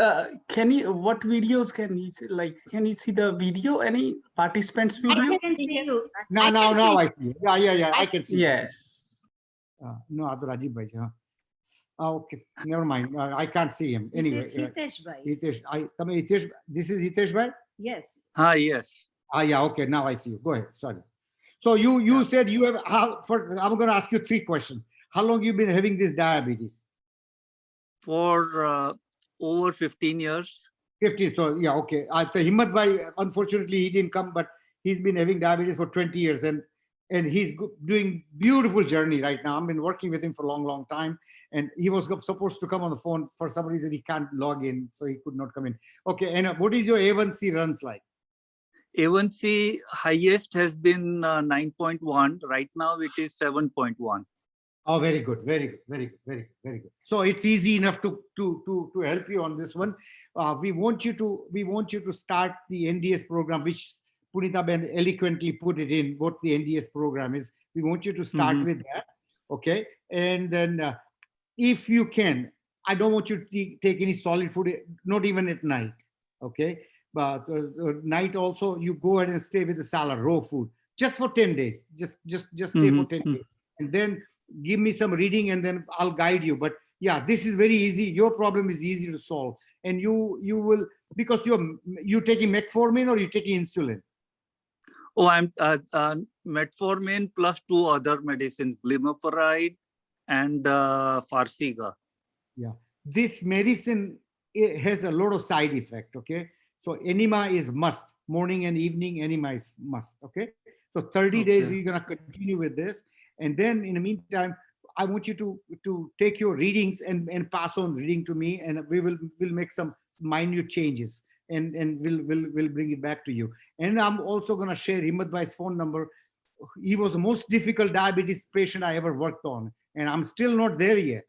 can you, what videos can you see? Like, can you see the video? Any participants' I video? can see you. Now I see it. Yeah. I can see. Yes. No, Abdul Rajiv bhai. Okay, never mind. I can't see him. Anyway, This is Hitesh bhai. Hitesh, this is Hitesh bhai? Yes. Hi, yes. Yeah, okay, now I see you. Go ahead, sorry. So you said you have, I'm going to ask you 3 questions. How long you been having this diabetes? For over 15 years. 15, so yeah, okay. Himmat bhai, unfortunately, he didn't come, but he's been having diabetes for 20 years. And and he's doing beautiful journey right now. I've been working with him for a long, long time, and he was supposed to come on the phone. For some reason, he can't log in, so he could not come in. Okay, and what is your A1C runs like? A1C highest has been 9.1. Right now it is 7.1. Oh, very good, very good, very good, very good, very good. So it's easy enough to help you on this one. We want you to start the NDS program, which Punita Ben eloquently put it in what the NDS program is. We want you to start with that, okay? And then if you can, I don't want you to take any solid food, not even at night, okay? But night also, you go ahead and stay with the salad, raw food, just for 10 days. Just stay for 10 days. And then give me some reading and then I'll guide you. But yeah, this is very easy. Your problem is easy to solve. And you will, because you're taking metformin or you're taking insulin? Oh, I'm metformin plus 2 other medicines, glimepiride and Farxiga. Yeah, this medicine, it has a lot of side effect, okay? So enema is must, morning and evening enema is must, okay? So 30 days we're gonna continue with this. And then in the meantime, I want you to take your readings and pass on reading to me, and we'll make some minute changes and we'll bring it back to you. And I'm also gonna share Himmat Bhai's phone number. He was the most difficult diabetes patient I ever worked on, and I'm still not there yet.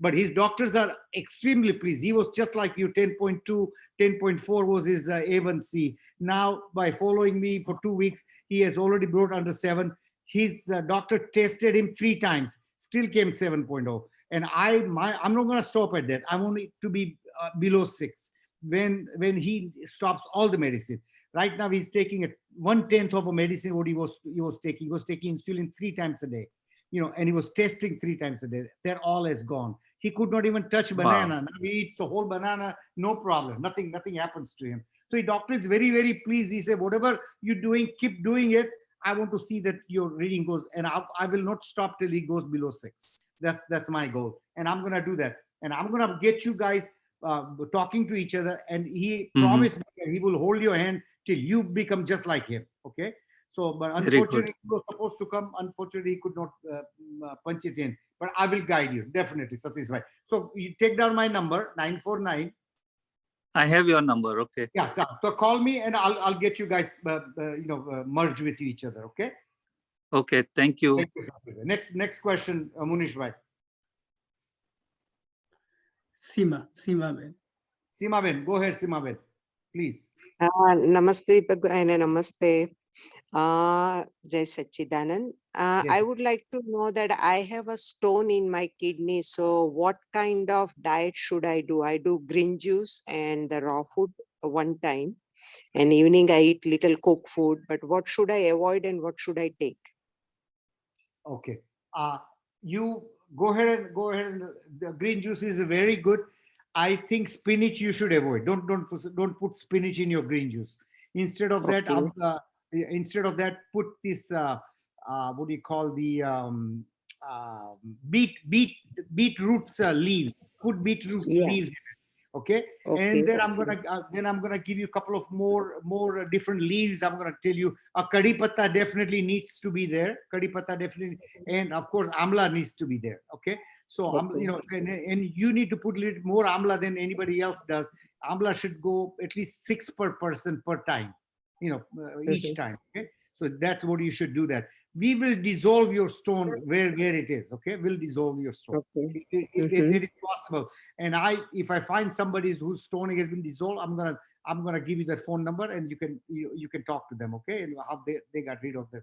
But his doctors are extremely pleased. He was just like you, 10.2, 10.4 was his A1C. Now, by following me for 2 weeks, he has already brought under 7. His doctor tested him 3 times, still came 7.0. And I'm not going to stop at that. I want it to be below 6 when he stops all the medicine. Right now, he's taking 1/10 of a medicine what he was taking. He was taking insulin 3 times a day. And he was testing 3 times a day. That all is gone. He could not even touch banana. Now he eats a whole banana, no problem. Nothing happens to him. So the doctor is very, very pleased. He said, whatever you're doing, keep doing it. I want to see that your reading goes, and I will not stop till he goes below 6. That's my goal. And I'm going to do that. And I'm going to get you guys talking to each other. And he promised me that he will hold your hand till you become just like him. Okay. So, but unfortunately, he was supposed to come. Unfortunately, he could not punch it in. But I will guide you, definitely, Satish Bhai. So you take down my number, 949. I have your number, okay. Yeah, so call me and I'll get you guys, merge with each other, okay? Okay, thank you. Thank you. Next question, Munish Bhai. Seema Ben. Seema Ben, go ahead, Seema Ben, please. Namaste, and namaste. Jai Sachidanand. Yes. I would like to know that I have a stone in my kidney. So what kind of diet should I do? I do green juice and the raw food one time. And evening I eat little cooked food. But what should I avoid and what should I take? Okay. You go ahead and the green juice is very good. I think spinach you should avoid. Don't put spinach in your green juice. Instead of that, put this what do you call the beetroots leaves. Put beetroot leaves in it, okay? And then I'm gonna give you a couple of more different leaves. I'm gonna tell you a kadi patta definitely needs to be there. Kadi patta definitely, and of course amla needs to be there. Okay. So and you need to put a little more amla than anybody else does. Amla should go at least 6 per person per time, each time. Okay. So that's what you should do that. We will dissolve your stone where it is. Okay. We'll dissolve your stone. Okay. It is possible. And if I find somebody whose stone has been dissolved, I'm gonna give you their phone number and you can talk to them. Okay. And how they got rid of the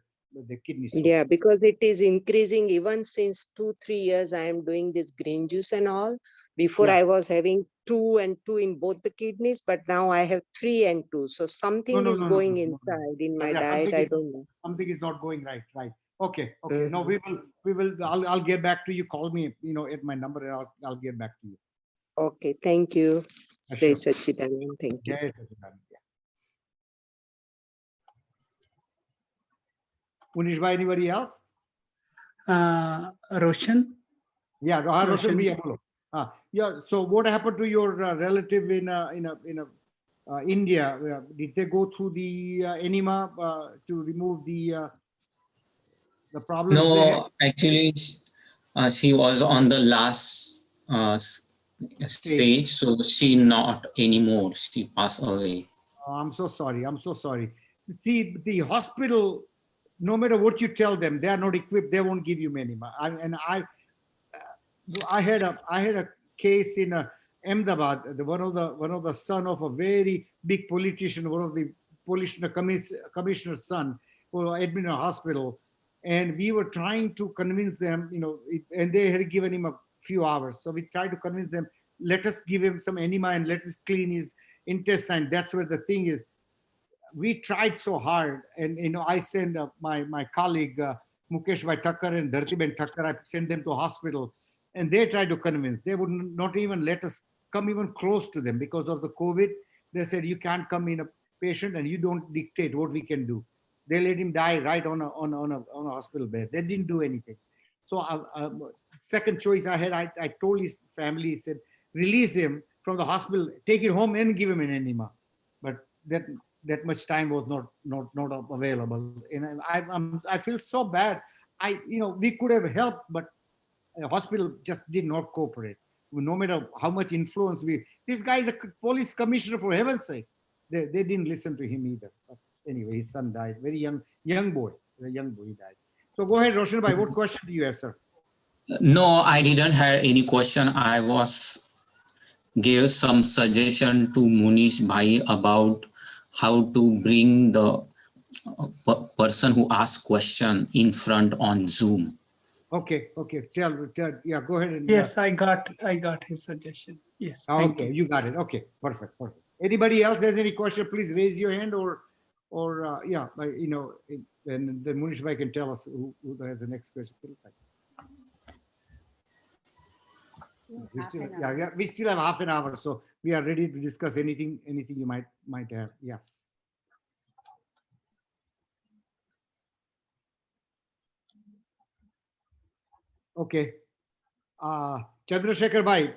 kidney stone. Yeah, because it is increasing even since 2-3 years. I am doing this green juice and all. Before I was having 2 and 2 in both the kidneys, but now I have 3 and 2. So something is going inside in my diet. I don't know. Something is not going right. Okay. No, we will. I'll get back to you. Call me, at my number, and I'll get back to you. Okay, thank you. Sure. Jai Sachidanand. Thank you. Jai Sachidanand. Yeah. Munish Bhai, anybody else? Roshan. Yeah, Roshan bhaiya, bolo. Yeah. So what happened to your relative in India? Did they go through the enema to remove the The problems they had? No, actually, she was on the last stage, so she not anymore. She passed away. Oh, I'm so sorry. I'm so sorry. See, the hospital, no matter what you tell them, they are not equipped. They won't give you many. I had a case in Ahmedabad. One of the son of a very big politician, one of the commissioner's son, who were admitted in a hospital, and we were trying to convince them, and they had given him a few hours. So we tried to convince them, let us give him some enema and let us clean his intestine. That's where the thing is. We tried so hard, and I sent my colleague Mukesh Bhai Thakkar and Dhartiben Thakkar. I sent them to hospital, and they tried to convince. They would not even let us come even close to them because of the COVID. They said you can't come in a patient, and you don't dictate what we can do. They let him die right on a hospital bed. They didn't do anything. So second choice I had, I told his family, said release him from the hospital, take it home, and give him an enema. But that much time was not available, and I feel so bad. We could have helped, but the hospital just did not cooperate. No matter how much influence this guy is a police commissioner, for heaven's sake. They didn't listen to him either. But anyway, his son died, very young boy, a young boy died. So go ahead, Roshan Bhai, what question do you have, sir? No, I didn't have any question. I was gave some suggestion to Munish Bhai about how to bring the person who asks question in front on Zoom. Okay. Tell, yeah, go ahead. And, Yes, I got his suggestion. Yes. Thank okay, you got it. Okay, perfect. Anybody else has any question? Please raise your hand, or yeah, and then Munish Bhai can tell us who has the next question. We still have half an hour, so we are ready to discuss anything you might have. Yes. Okay. Chandrasekhar Bhai,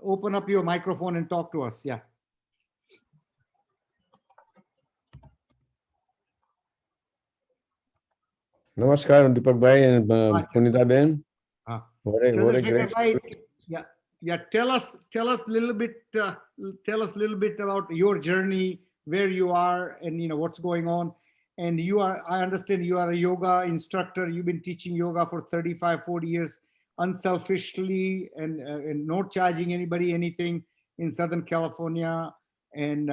open up your microphone and talk to us. Yeah. Namaskar, Deepak Bhai and Punita Ben. What a great. Bhai, yeah. Tell us a little bit. Tell us a little bit about your journey, where you are, and what's going on. And I understand you are a yoga instructor. You've been teaching yoga for 35, 40 years, unselfishly, and not charging anybody anything in Southern California. And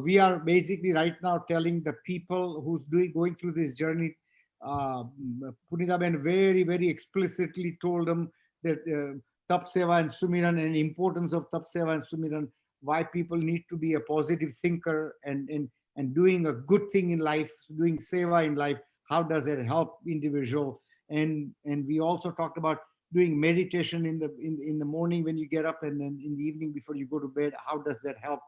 we are basically right now telling the people who's going through this journey. Punita Ben very, very explicitly told them that Tap Seva and Sumiran, and importance of Tap Seva and Sumiran, why people need to be a positive thinker and doing a good thing in life, doing seva in life. How does it help individual? And we also talked about doing meditation in the morning when you get up, and then in the evening before you go to bed. How does that help?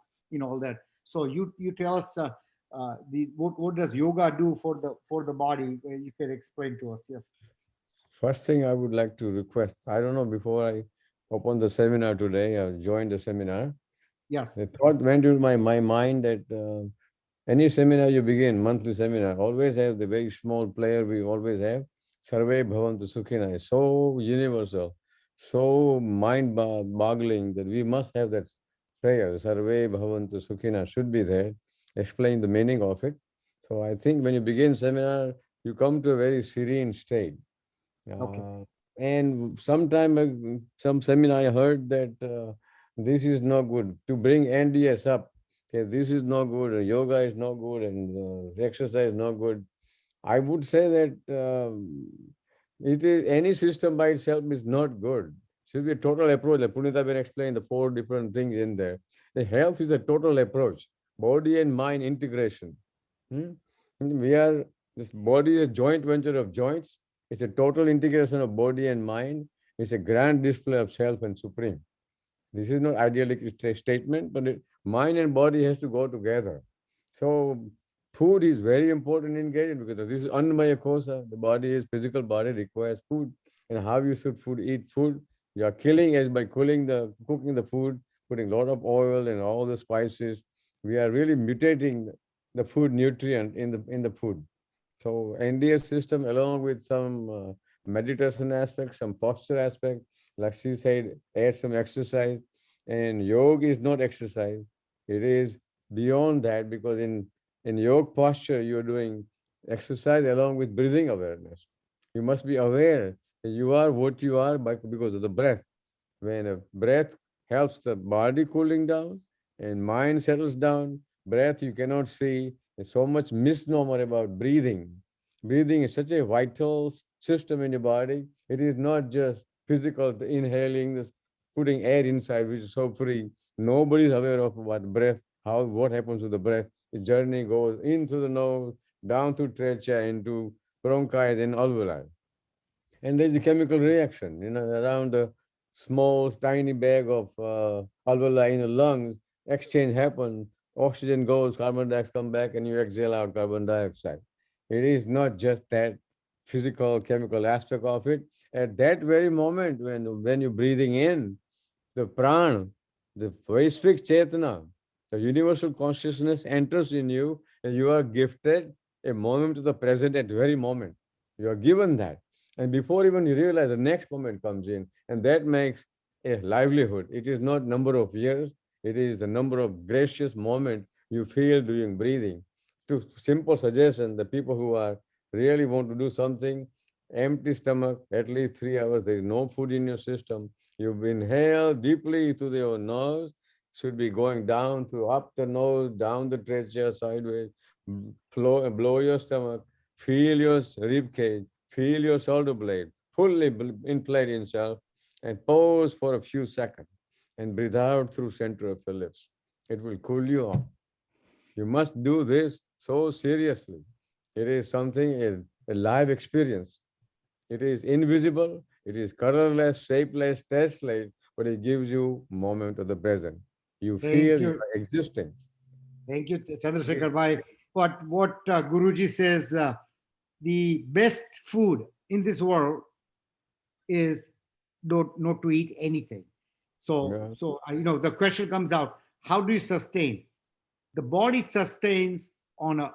All that. So you tell us what does yoga do for the body? You can explain to us. Yes. First thing I would like to request, I don't know, before I opened the seminar today, I joined the seminar. Yes. The thought went into my mind that any seminar you begin, monthly seminar, always have the very small player we always have. Sarve Bhavantu Sukhina is so universal, so mind-boggling that we must have that prayer. Sarve Bhavantu Sukhina should be there. Explain the meaning of it. So I think when you begin seminar, you come to a very serene state. Okay. And sometime some seminar I heard that this is not good to bring NDS up. Okay, this is not good. Yoga is not good, and exercise is not good. I would say that it is any system by itself is not good. Should be a total approach. Like Punita Ben explained the 4 different things in there. The health is a total approach. Body and mind integration. This body is a joint venture of joints. It's a total integration of body and mind. It's a grand display of self and supreme. This is not idealistic statement, but mind and body has to go together. So food is very important ingredient because this is Annamaya Kosa. The body is physical body requires food. And how you should eat food? You are killing as by cooking the food, putting a lot of oil and all the spices. We are really mutating the food nutrient in the food. So NDS system, along with some meditation aspect, some posture aspect, like she said, add some exercise. And yoga is not exercise. It is beyond that, because in yoga posture, you're doing exercise along with breathing awareness. You must be aware that you are what you are because of the breath. When a breath helps the body cooling down and mind settles down, breath you cannot see. There's so much misnomer about breathing. Breathing is such a vital system in your body. It is not just physical inhaling, this putting air inside, which is so free. Nobody is aware of what breath, what happens to the breath. The journey goes into the nose, down to trachea, into bronchi and alveoli. And there's a chemical reaction, around a small, tiny bag of alveoli in the lungs, exchange happens, oxygen goes, carbon dioxide come back, and you exhale out carbon dioxide. It is not just that physical, chemical aspect of it. At that very moment, when you're breathing in, the prana, the Vaishvik Chetana, the universal consciousness enters in you, and you are gifted a moment to the present at the very moment. You are given that. And before even you realize, the next moment comes in, and that makes a livelihood. It is not number of years, it is the number of gracious moments you feel during breathing. To simple suggestion, the people who are really want to do something, empty stomach, at least 3 hours, there is no food in your system. You inhale deeply through your nose, should be going down through up the nose, down the trachea, sideways, blow your stomach, feel your rib cage, feel your shoulder blade, fully inflate yourself, and pause for a few seconds and breathe out through center of your lips. It will cool you off. You must do this so seriously. It is something, a live experience. It is invisible, it is colorless, shapeless, tasteless, but it gives you moment of the present. You Thank feel you you. are existing. Thank you, Chandrasekhar Bhai. What Guruji says, the best food in this world is not to eat anything. Yeah. So the question comes out: how do you sustain? The body sustains on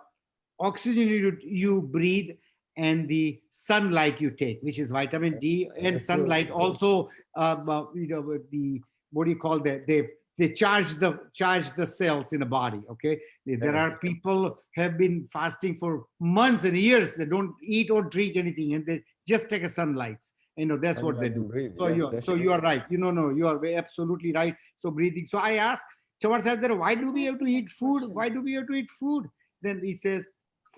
oxygen you breathe and the sunlight you take, which is vitamin D, and sunlight also. The what do you call that? They charge the cells in the body. Okay, there are people have been fasting for months and years. They don't eat or drink anything, and they just take a sunlight. That's what they do. Breathe. So you are right. You are absolutely right. So breathing. So I asked Chawar said that, why do we have to eat food? Why do we have to eat food? Then he says,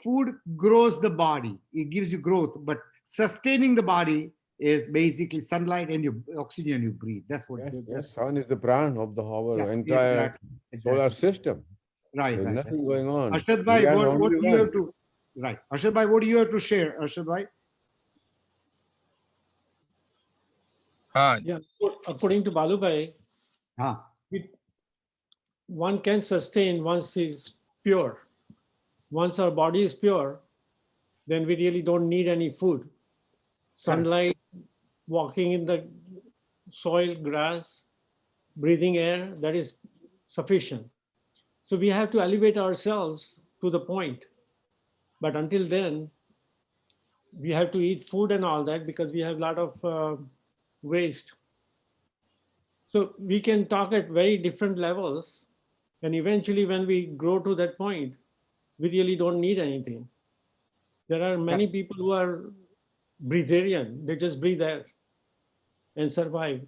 food grows the body. It gives you growth, but sustaining the body is basically sunlight and your oxygen you breathe. That's what. Yes, sun is the prana of our entire exactly. solar system. Right. There's nothing going on. Arshad We Bhai, are what only do you one. have to? Right, Arshad Bhai, what do you have to share, Arshad Bhai? Yeah, according to Balu Bhai, one can sustain once is pure. Once our body is pure, then we really don't need any food. Sunlight, walking in the soil, grass, breathing air, that is sufficient. So we have to elevate ourselves to the point. But until then, we have to eat food and all that because we have a lot of waste. So we can talk at very different levels. And eventually when we grow to that point, we really don't need anything. There are many people who are breatharian. They just breathe air and survive.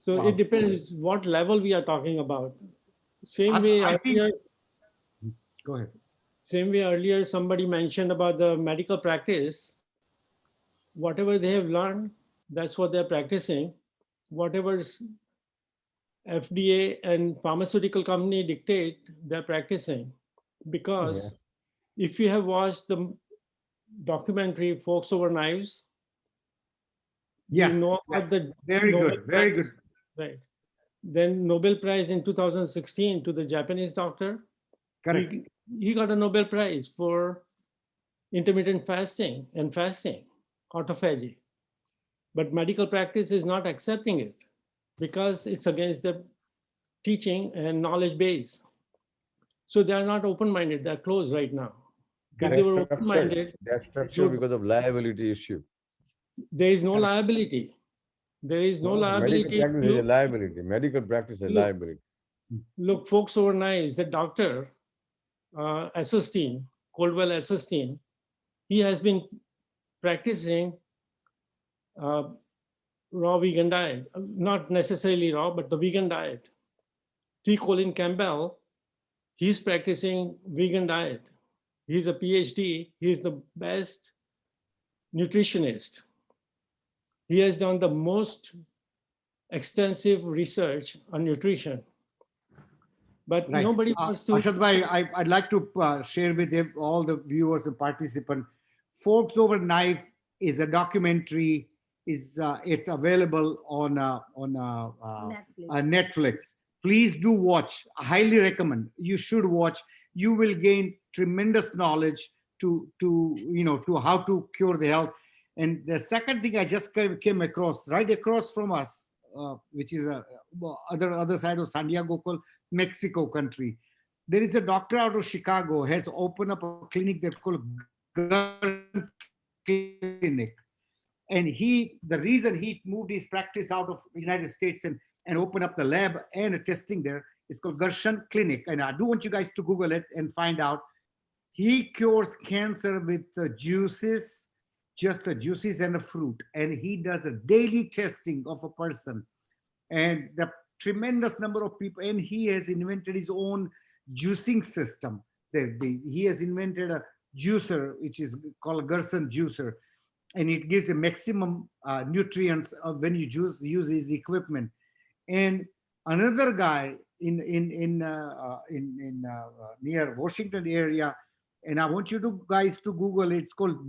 So it depends what level we are talking about. Same way earlier. Go ahead. Same way earlier somebody mentioned about the medical practice. Whatever they have learned, that's what they're practicing. Whatever FDA and pharmaceutical company dictate, they're practicing. Because if you have watched the documentary Forks Over Knives, yes, you know about the very Nobel good, very good. Right. Then Nobel Prize in 2016 to the Japanese doctor. Correct. He got a Nobel Prize for intermittent fasting and fasting, autophagy. But medical practice is not accepting it because it's against the teaching and knowledge base. So they are not open-minded, they're closed right now. If they were open-minded, That's structured because of liability issue. there is no liability. There is no Medical liability. practice is a liability. Medical practice is a liability. Look, folks over knives, the doctor, Coldwell Esselstyn, he has been practicing raw vegan diet, not necessarily raw, but the vegan diet. T. Colin Campbell, he's practicing vegan diet. He's a PhD. He's the best nutritionist. He has done the most extensive research on nutrition. But Right. nobody wants to. Arshad bhai, I'd like to share with all the viewers and participants. Forks Over Knife is a documentary. It's available on Netflix. Please do watch. I highly recommend. You should watch. You will gain tremendous knowledge to how to cure the health. And the second thing I just came across, right across from us, which is other side of San Diego, Mexico country. There is a doctor out of Chicago has opened up a clinic that's called Clinic. And the reason he moved his practice out of the United States and opened up the lab and a testing there is called Gershon Clinic. And I do want you guys to Google it and find out. He cures cancer with juices, just the juices and a fruit. And he does a daily testing of a person. And the tremendous number of people, and he has invented his own juicing system. He has invented a juicer, which is called a Gerson juicer. And it gives the maximum nutrients when you use his equipment. And another guy in near Washington area, and I want you guys to Google it. It's called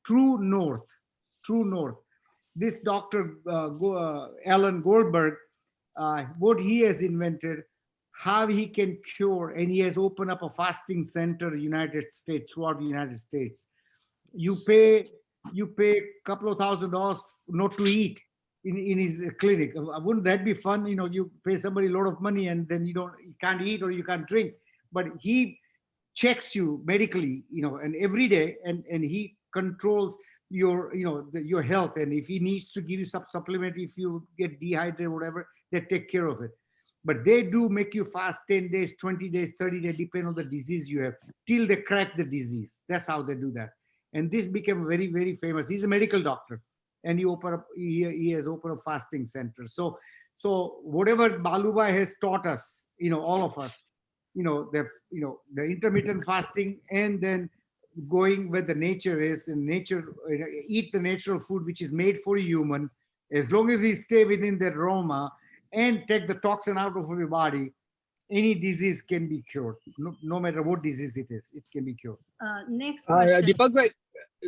True North. This Dr. Alan Goldberg, what he has invented, how he can cure, and he has opened up a fasting center throughout the United States. You pay a couple of $1,000s not to eat in his clinic. Wouldn't that be fun? You pay somebody a lot of money and then you can't eat or you can't drink, but he checks you medically, and every day, and he controls your health. And if he needs to give you some supplement, if you get dehydrated or whatever, they take care of it. But they do make you fast 10 days, 20 days, 30 days, depending on the disease you have, till they crack the disease. That's how they do that. And this became very, very famous. He's a medical doctor, and he has opened a fasting center. So whatever Balubai has taught us, all of us, the intermittent fasting, and then going where the nature is, and eat the natural food which is made for a human, as long as we stay within the aroma and take the toxin out of your body, any disease can be cured. No matter what disease it is, it can be cured. Next question. Deepak bhai,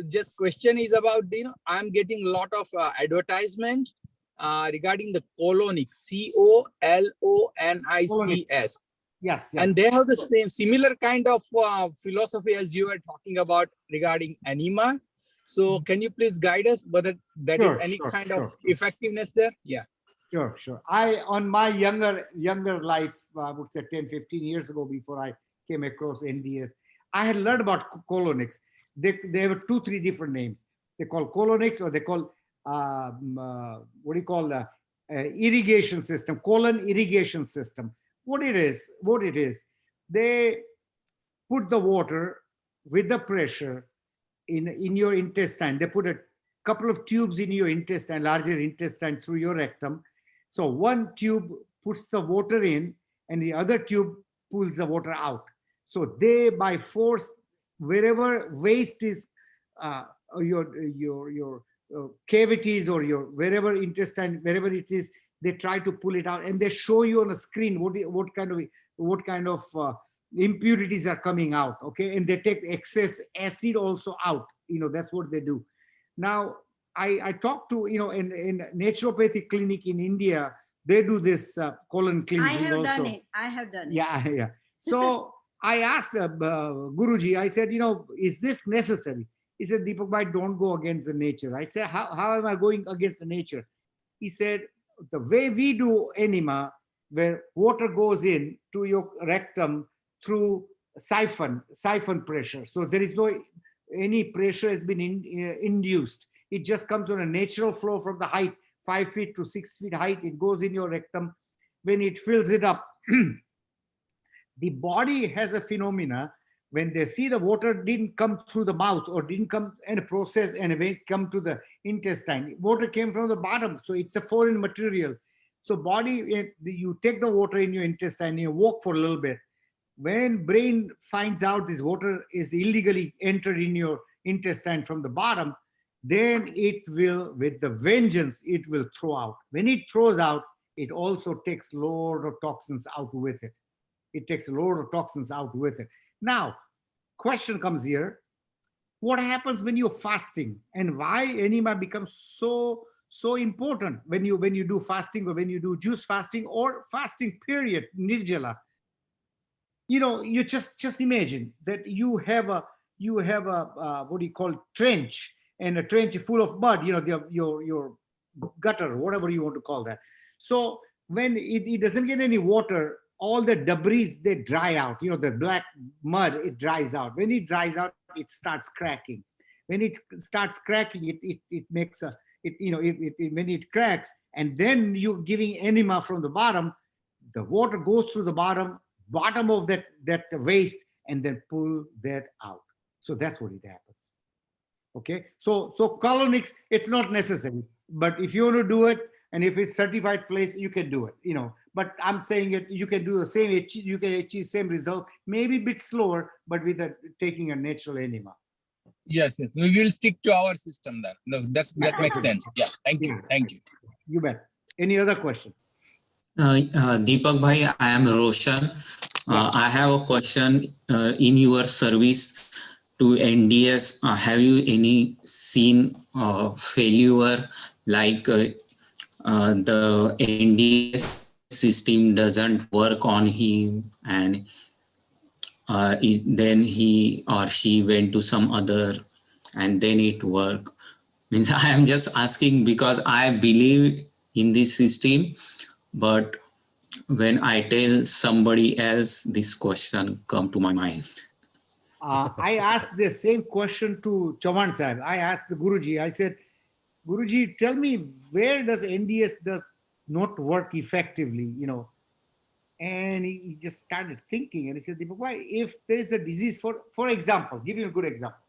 just question is about, I'm getting a lot of advertisement regarding the colonics, COLONICS. Yes. And they have the similar kind of philosophy as you were talking about regarding anima. So can you please guide us whether that is any kind of effectiveness there? Yeah. Sure. On my younger life, I would say 10, 15 years ago, before I came across NDS, I had learned about colonics. They have 2-3 different names. They call colonics, or they call irrigation system, colon irrigation system. What it is, they put the water with the pressure in your intestine. They put a couple of tubes in your intestine, larger intestine, through your rectum. So one tube puts the water in, and the other tube pulls the water out. So they, by force, wherever waste is, your cavities or your wherever intestine, wherever it is, they try to pull it out, and they show you on a screen what kind of impurities are coming out. Okay, and they take excess acid also out. That's what they do. Now, I talked to in naturopathic clinic in India, they do this colon cleansing also. I have done it. Yeah. So I asked Guruji, I said, is this necessary? He said, Deepak bhai, don't go against the nature. I said, how am I going against the nature? He said, the way we do enema, where water goes in to your rectum through siphon pressure. So there is no any pressure has been induced. It just comes on a natural flow from the height, 5 feet to 6 feet height. It goes in your rectum. When it fills it up, the body has a phenomena when they see the water didn't come through the mouth or didn't come in a process and when it come to the intestine. Water came from the bottom, so it's a foreign material. So body, you take the water in your intestine, you walk for a little bit. When brain finds out this water is illegally entered in your intestine from the bottom, then it will, with the vengeance, it will throw out. When it throws out, it also takes load of toxins out with it. It takes a load of toxins out with it. Now, question comes here. What happens when you're fasting and why enema becomes so important when you do fasting or when you do juice fasting or fasting period, nirjala? You know, you just imagine that you have a what do you call trench, and a trench full of mud, you know, your gutter, whatever you want to call that. So when it doesn't get any water, all the debris, they dry out, you know, the black mud, it dries out. When it dries out, it starts cracking. When it starts cracking, it makes a, when it cracks, and then you're giving enema from the bottom, the water goes through the bottom of that waste and then pull that out. So that's what it happens. Okay, so colonics, it's not necessary, but if you want to do it, and if it's certified place, you can do it, you know. But I'm saying it, you can do the same, you can achieve same result, maybe a bit slower, but with taking a natural enema. Yes, we will stick to our system there. No, that makes sense. Yeah, thank you. You bet. Any other question? Deepak bhai, I am Roshan. I have a question. In your service to NDS, have you any seen failure like the NDS system doesn't work on him, and then he or she went to some other and then it worked? Means I am just asking because I believe in this system, but when I tell somebody else, this question come to my mind. I asked the same question to Chauhan Sahib. I asked the Guruji, I said, Guruji, tell me, where does NDS does not work effectively, you know? And he just started thinking, and he said, Deepak, why, if there is a disease, for example, give you a good example.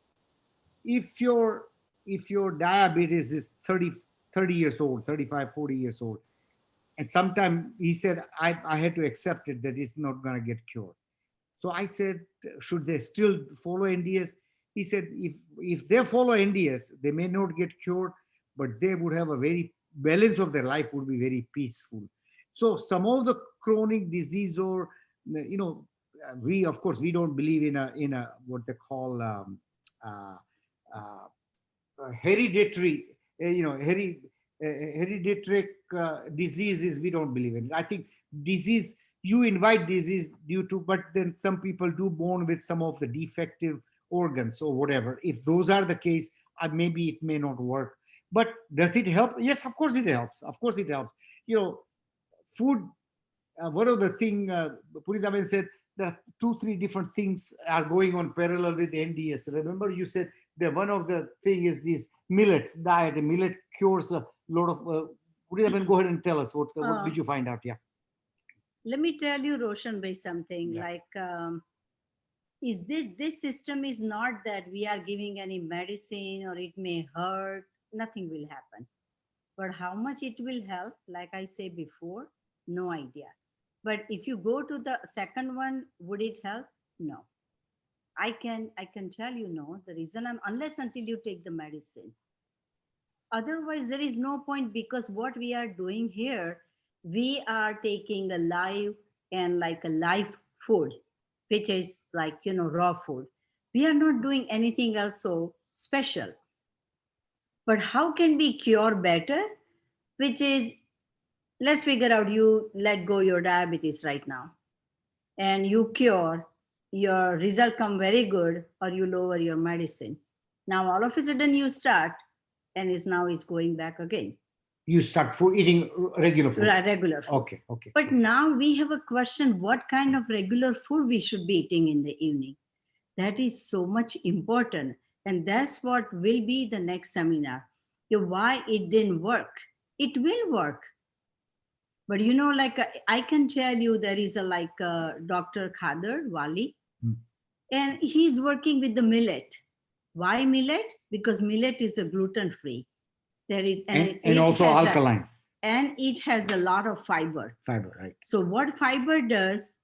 If your diabetes is 30 years old, 35, 40 years old, and sometime he said, I had to accept it that it's not going to get cured. So I said, should they still follow NDS? He said, if they follow NDS, they may not get cured, but they would have a very balance of their life would be very peaceful. So some of the chronic disease, or you know, we of course we don't believe in a what they call hereditary, hereditary diseases. We don't believe in. I think disease, you invite disease due to, but then some people do born with some of the defective organs or whatever. If those are the case, maybe it may not work. But does it help? Yes, of course it helps. Of course it helps. You know, food, one of the thing Puritaben said, that 2-3 different things are going on parallel with NDS. Remember you said that one of the thing is this millets diet. And millet cures a lot of, Puritaben, go ahead and tell us what did you find out? Yeah. Let me tell you, Roshan bhai, something like, is this system is not that we are giving any medicine or it may hurt, nothing will happen. But how much it will help, like I said before, no idea. But if you go to the second one, would it help? No. I can tell you no. The reason unless until you take the medicine. Otherwise, there is no point, because what we are doing here, we are taking a live and like a live food, which is like, you know, raw food. We are not doing anything else so special. But how can we cure better? Which is, let's figure out, you let go your diabetes right now and you cure, your result come very good, or you lower your medicine. Now all of a sudden you start and now it's going back again. You start eating regular food. Regular food. Okay, okay. But now we have a question, what kind of regular food we should be eating in the evening? That is so much important. And that's what will be the next seminar. Why it didn't work. It will work. But like I can tell you, there is a Dr. Khader Wali, and he's working with the millet. Why millet? Because millet is a gluten-free. There is and also alkaline. And it has a lot of fiber. Fiber, right. So what fiber does,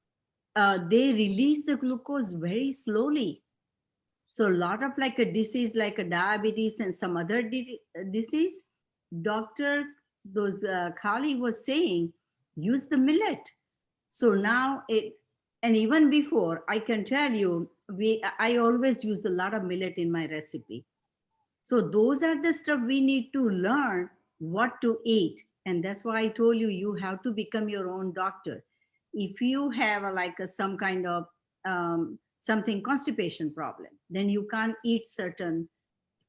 they release the glucose very slowly. So a lot of a disease like a diabetes and some other disease, Khali was saying, use the millet. So now and even before, I can tell you, I always use a lot of millet in my recipe. So those are the stuff we need to learn what to eat. And that's why I told you, you have to become your own doctor. If you have some kind of constipation problem, then you can't eat certain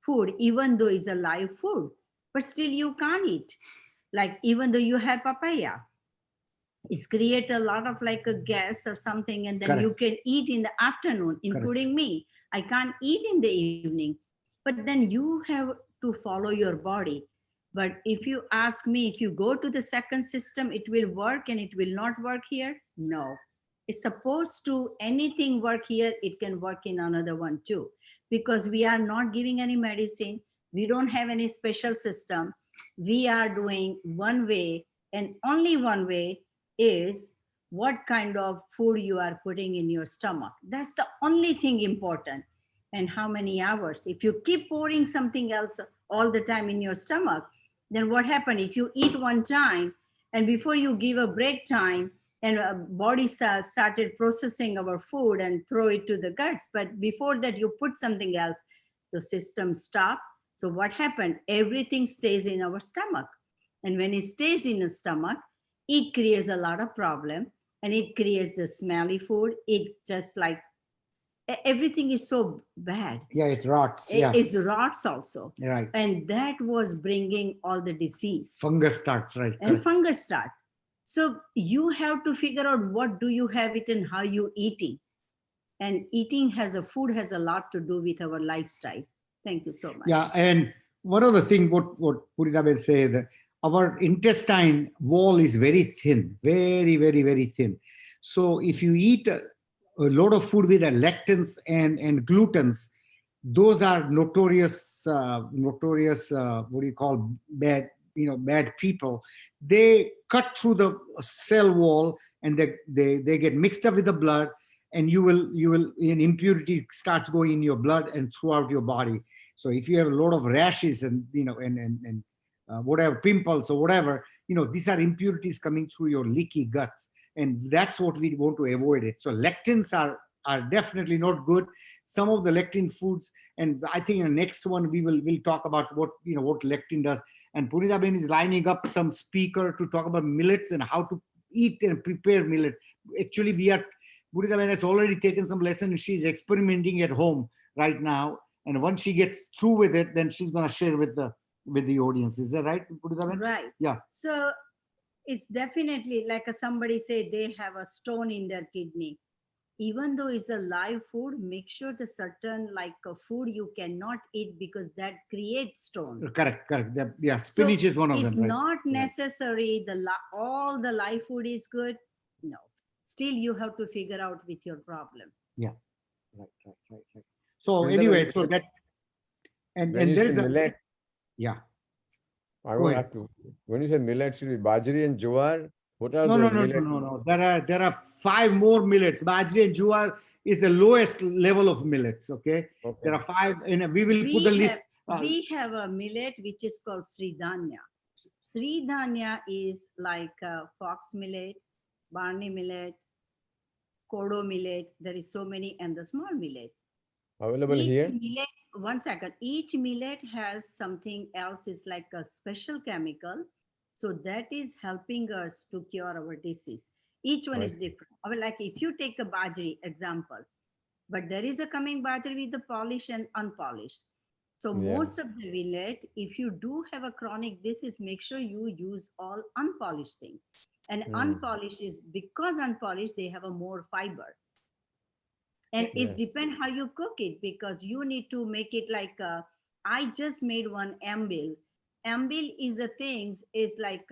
food, even though it's a live food, but still you can't eat. Even though you have papaya, it's create a lot of a gas or something, and then Correct. You can eat in the afternoon, including me. I can't eat in the evening, but then you have to follow your body. But if you ask me, if you go to the second system, it will work and it will not work here? No. It's supposed to, anything work here, it can work in another one too. Because we are not giving any medicine. We don't have any special system. We are doing one way, and only one way is what kind of food you are putting in your stomach. That's the only thing important. And how many hours. If you keep pouring something else all the time in your stomach, then what happens if you eat one time and before you give a break time and body started processing our food and throw it to the guts, but before that you put something else, the system stop. So what happened? Everything stays in our stomach. And when it stays in the stomach, it creates a lot of problem, and it creates the smelly food. It just everything is so bad. Yeah, it rots. Yeah, it's rots also. Right. And that was bringing all the disease. Fungus starts, right? And correct. Fungus start. So you have to figure out what do you have it and how you eating. And eating food has a lot to do with our lifestyle. Thank you so much. Yeah, and one other thing, what Puritaben said, our intestine wall is very thin, very, very, very thin. So if you eat a lot of food with lectins and glutens, those are notorious what do you call bad people. They cut through the cell wall and they get mixed up with the blood, and you will an impurity starts going in your blood and throughout your body. So if you have a lot of rashes and whatever, pimples or whatever, these are impurities coming through your leaky guts. And that's what we want to avoid it. So lectins are definitely not good. Some of the lectin foods, and I think in the next one we'll talk about what lectin does. And Punitaben is lining up some speaker to talk about millets and how to eat and prepare millet. Actually, Punitaben has already taken some lessons, and she's experimenting at home right now. And once she gets through with it, then she's going to share with the audience. Is that right, Punitaben? Right. Yeah. So it's definitely like somebody said they have a stone in their kidney. Even though it's a live food, make sure the certain food you cannot eat because that creates stone. Correct. Yeah, spinach is one of them. It's not necessary all the live food is good. No. Still you have to figure out with your problem. Yeah. Right. So anyway, so that and there is a millet. Yeah. I will have to. When you say millet, should be bajri and jowar. What are No. There are 5 more millets. Bajri and jowar is the lowest level of millets. Okay. There are 5, and we will put the list. We have a millet which is called Sri Dhanya. Sri Dhanya is like fox millet, barley millet, kodo millet. There is so many, and the small millet. Available here? One second. Each millet has something else. It's like a special chemical. So that is helping us to cure our disease. Each one is different. Like if you take a bajri example, but there is a coming bajri with the polished and unpolished. So Yeah. most of the millet, if you do have a chronic disease, make sure you use all unpolished thing. And unpolished is because unpolished, they have a more fiber. And Yes. it depends how you cook it, because you need to make it like I just made one ambil. Ambil is a thing, is like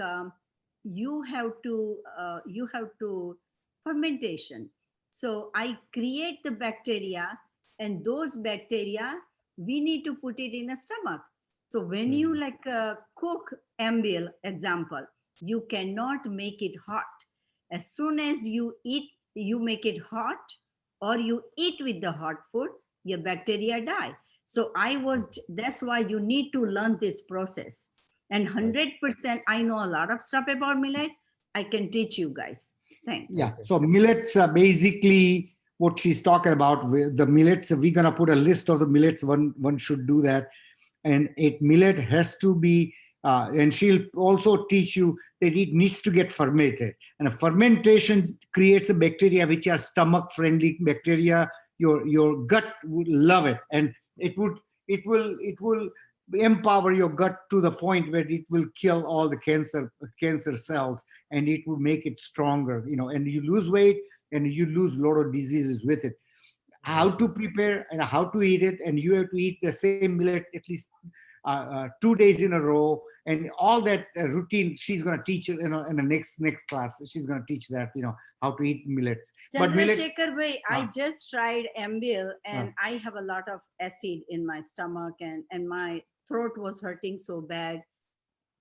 you have to fermentation. So I create the bacteria, and those bacteria we need to put it in a stomach. So when you like cook ambil, example, you cannot make it hot. As soon as you eat, you make it hot, or you eat with the hot food, your bacteria die. So that's why you need to learn this process. And 100%, I know a lot of stuff about millet. I can teach you guys. Thanks. Yeah. So millets are basically what she's talking about. The millets, we're gonna put a list of the millets. One should do that. And it millet has to be, and she'll also teach you that it needs to get fermented. And a fermentation creates a bacteria which are stomach friendly bacteria. Your gut would love it, and it will empower your gut to the point where it will kill all the cancer cells, and it will make it stronger, and you lose weight and you lose a lot of diseases with it. How to prepare and how to eat it, and you have to eat the same millet at least 2 days in a row, and all that routine she's going to teach you, in the next class. She's going to teach that, how to eat millets. But Chandrasekhar bhai, I just tried ambil, and I have a lot of acid in my stomach, and my throat was hurting so bad,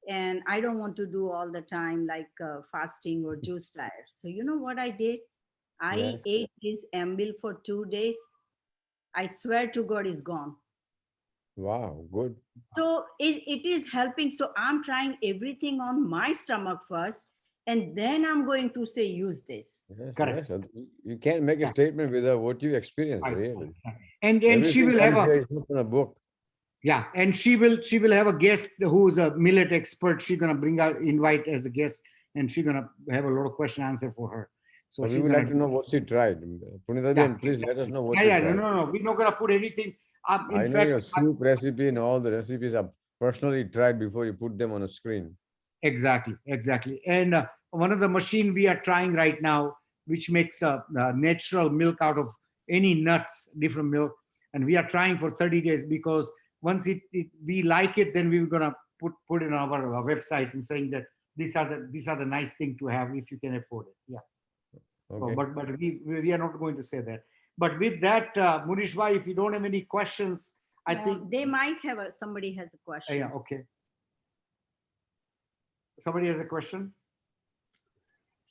and I don't want to do all the time like fasting or juice diet. So you know what I did? I ate this ambil for 2 days. I swear to God, it's gone. Wow, good. So it is helping. So I'm trying everything on my stomach first, and then I'm going to say, use this. Yes, Correct. yes. You can't make a statement without what you experience, really. And Everything she will have comes here is not in a book. Yeah, and she will have a guest who's a millet expert. She's gonna invite as a guest, and she's gonna have a lot of question answer for her. So we she's would gonna like to know what she tried. Punita, please let us know what she yeah, tried. no, we're not gonna put anything. In I know fact, your soup recipe and all the recipes are personally tried before you put them on a screen. Exactly. And one of the machine we are trying right now, which makes natural milk out of any nuts, different milk, and we are trying for 30 days, because once we like it, then we're gonna put it on our website and saying that these are the nice thing to have if you can afford it. Yeah. Okay. So, but we are not going to say that. But with that, Munish bhai, if you don't have any questions, I think they might have somebody has a question. yeah, okay. Somebody has a question?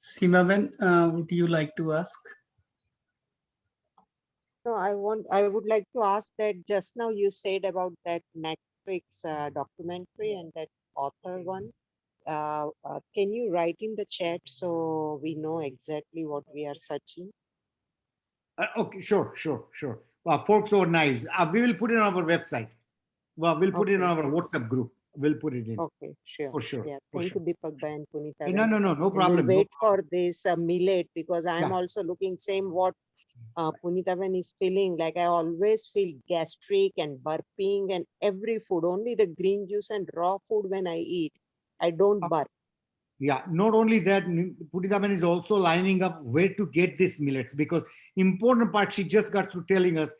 Seema, would you like to ask? No, I would like to ask that just now you said about that Netflix documentary and that author one. Can you write in the chat so we know exactly what we are searching? Okay, sure. Forks or knives. We will put it on our website. Well, we'll put it on our WhatsApp group. We'll put it in. Okay, sure. For sure. Yeah, for thank sure. you, Deepak Bhai and Punita. No problem. We'll wait for this millet, because I'm Yeah. also looking same what Punita is feeling. Like I always feel gastric and burping and every food. Only the green juice and raw food when I eat, I don't burp. Yeah, not only that, Puritaban is also lining up where to get these millets, because important part she just got through telling us,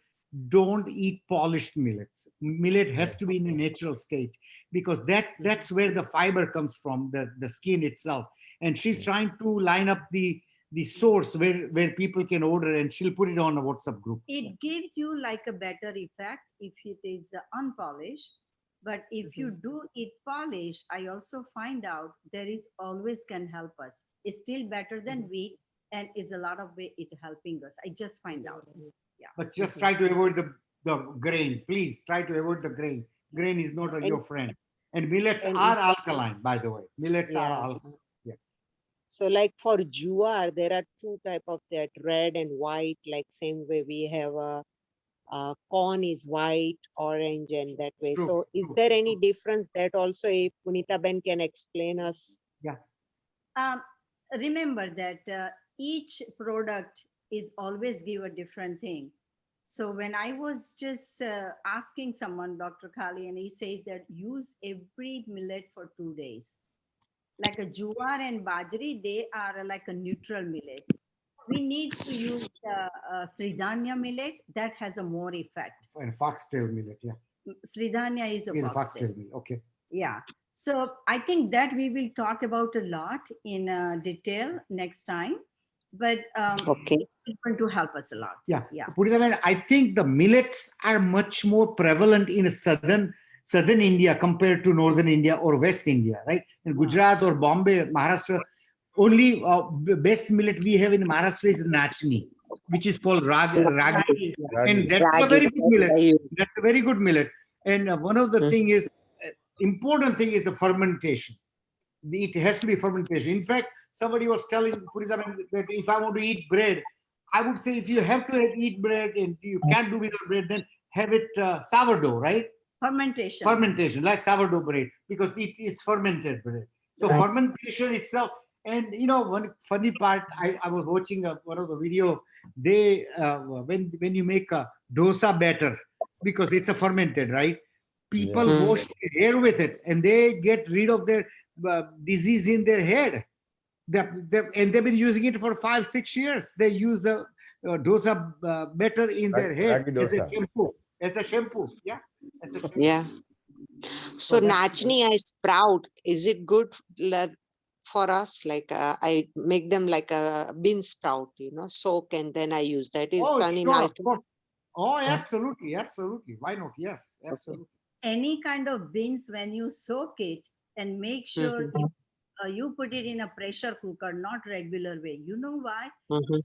don't eat polished millets. Millet has to be in a natural state, because that's where the fiber comes from, the skin itself. And she's trying to line up the source where people can order, and she'll put it on a WhatsApp group. It gives you like a better effect if it is unpolished. But if you do it polished, I also find out there is always can help us. It's still better than wheat, and is a lot of way it helping us. I just find out. Yeah. But just try to avoid the grain. Please try to avoid the grain. Grain is not your friend. And millets are alkaline, by the way. Millets are alkaline. Yeah. So like for jowar, there are two type of that, red and white, like same way we have a corn is white, orange, and that way. True, so is there any difference that also if Punita Ben can explain us? Yeah. Remember that each product is always give a different thing. So when I was just asking someone, Dr. Kali, and he says that use every millet for 2 days. Like a jowar and bajri, they are like a neutral millet. We need to use Sridhanya millet that has a more effect. And foxtail millet, yeah. Sridhanya is a foxtail. Millet, okay. Yeah. So I think that we will talk about a lot in detail next time. But Okay. it's going to help us a lot. Yeah. Yeah. Puritaben, I think the millets are much more prevalent in southern India compared to northern India or West India, right? In Gujarat or Bombay, Maharashtra, only best millet we have in Maharashtra is Nachni, which is called ragi. And that's a very good millet. That's a very good millet. And one of the thing is, important thing is the fermentation. It has to be fermentation. In fact, somebody was telling Puritaben that if I want to eat bread, I would say if you have to eat bread and you can't do without bread, then have it sourdough, right? Fermentation, like sourdough bread, because it is fermented bread. So fermentation itself, and you know, one funny part, I was watching one of the video. They when you make a dosa batter, because it's a fermented, right? People wash their hair with it, and they get rid of their disease in their head. And they've been using it for 5-6 years. They use the dosa batter in their head as a shampoo. As a shampoo, yeah. As a shampoo. Yeah. So nachni I sprout. Is it good for us? Like I make them like a bean sprout, you know, soak, and then I use that. Is Oh, absolutely, absolutely. Why not? Yes, absolutely. Any kind of beans, when you soak it, and make sure you put it in a pressure cooker, not regular way. You know why?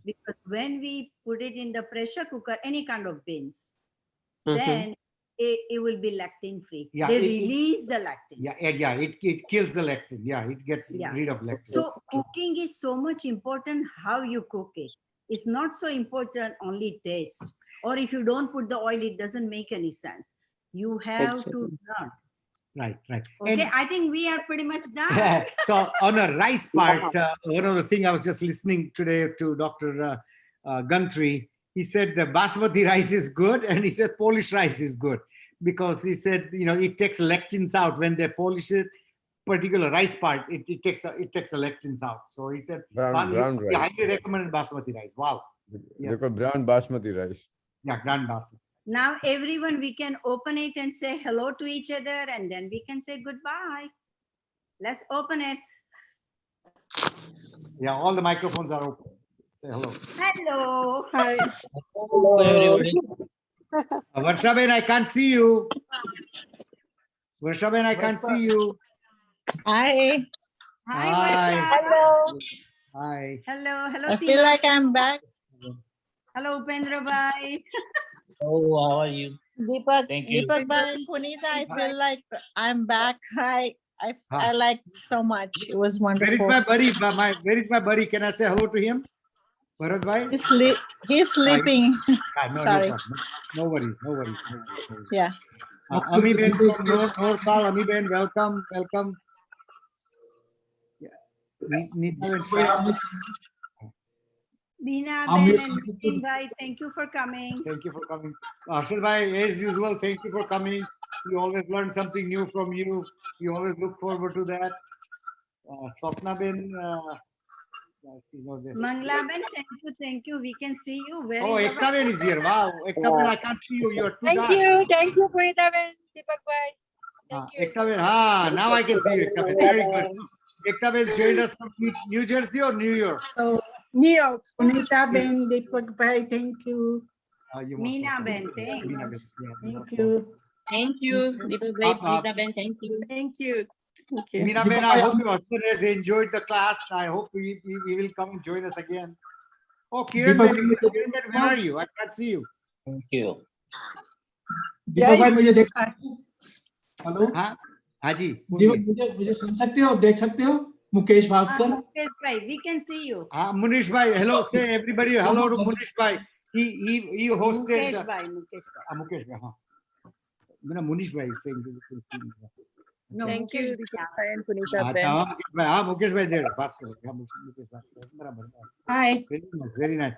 Because when we put it in the pressure cooker, any kind of beans, then it will be lectin free. Yeah, they release the lectin. Yeah, it kills the lectin. Yeah, it gets rid of lectin. So cooking is so much important how you cook it. It's not so important only taste. Or if you don't put the oil, it doesn't make any sense. You have to learn. Right. Okay, I think we are pretty much done. So on a rice part, one of the things I was just listening today to Dr. Gantri, he said the basmati rice is good, and he said Polish rice is good, because he said, you know, it takes lectins out when they polish it. Particular rice part, it takes the lectins out. So he said, brown rice. I highly recommend basmati rice. Wow. They call brown basmati rice. Yeah, brown basmati. Now everyone, we can open it and say hello to each other, and then we can say goodbye. Let's open it. Yeah, all the microphones are open. Say hello. Hello. Hi. Hello, everybody. Varshaben, I can't see you. Varshaben, I can't see you. Hi. Hi, Hi. Hello. Hi. Hello. I feel like I'm back. Hello, Upendra Bhai. Oh, how are you? Deepak, Thank you. Deepak Bhai and Punita, I feel like I'm back. I liked so much. It was wonderful. Where is my buddy? Can I say hello to him? Bharat Bhai? He's sleeping. Sorry. No worries. Yeah. Ami Ben from Northal. Ami Ben, welcome. Yeah. Meena Ben and Nitin Bhai, thank you for coming. Thank you for coming. Ashar Bhai, as usual, thank you for coming. We always learn something new from you. We always look forward to that. Swapna Ben, she's not there. Mangla Ben, thank you. We can see you. Where Oh, is Ekta Ben is here. Wow, Ekta Ben, I can't see you. You're too dark. Thank you, Punita Ben, Deepak Bhai. Ekta Ben, now I can see you. Ekta Ben, very good. Ekta Ben joined us from New Jersey or New York? Oh, New York. Punita Ben, Deepak Bhai, thank you. Meena Ben, thank you. Thank you, Deepak Bhai, Punita Ben, thank you. Thank you. Okay. Meena Ben, I hope your husband has enjoyed the class. I hope we will come and join us again. Oh, Kiran Ben, where are you? I can't see you. Thank you. दीपक भाई मुझे देख hello हाँ जी दीपक मुझे सुन सकते हो देख सकते हो Mukesh Bhaskar Mukesh Bhai, we can see you. Munish Bhai, hello, say everybody hello to Munish Bhai. He hosted Mukesh Bhai. Munish Bhai is saying No, Thank you, Deepak Bhai and Punita Ben. Mukesh Bhai there, Bhaskar. Mukesh Bhaskar. Hi. Very nice.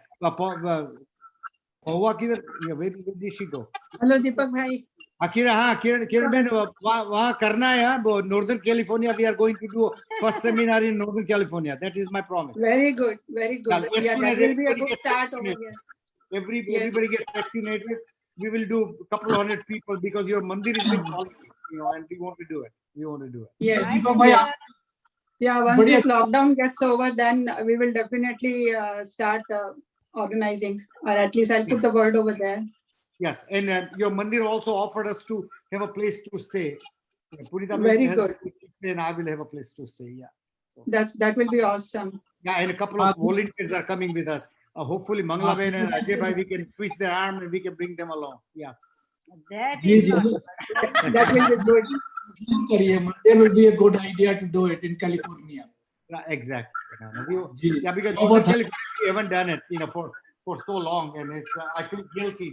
Mahua किधर? Yeah, where did she go? Hello Deepak भाई. Akira, Kiran Ben, वहाँ करना है हाँ, Northern California. We are going to do first seminar in Northern California. That is my promise. Very good, very good. As Yeah, soon that as will be a everybody good gets start over vaccinated, here. everybody gets vaccinated, we will do a couple hundred people because your mandir has been calling, and we want to do it. We want to do it. Yes. दीपक भाई Yes. Yeah, once बढ़िया this lockdown gets over, then we will definitely start organizing, or at least I'll put the word over there. Yes, and your mandir also offered us to have a place to stay. Purita Very has good. a place to stay and I will have a place to stay. Yeah. That will be awesome. Yeah, and a couple of volunteers are coming with us. Hopefully, Mangalaben and Ajay Bhai, we can twist their arm and we can bring them along. Yeah. That ji is ji possible. That will be good. There will be a good idea to do it in California. Yeah, exactly. Ji Yeah, because बहुत California, we haven't done it, for so long, and it's I feel guilty.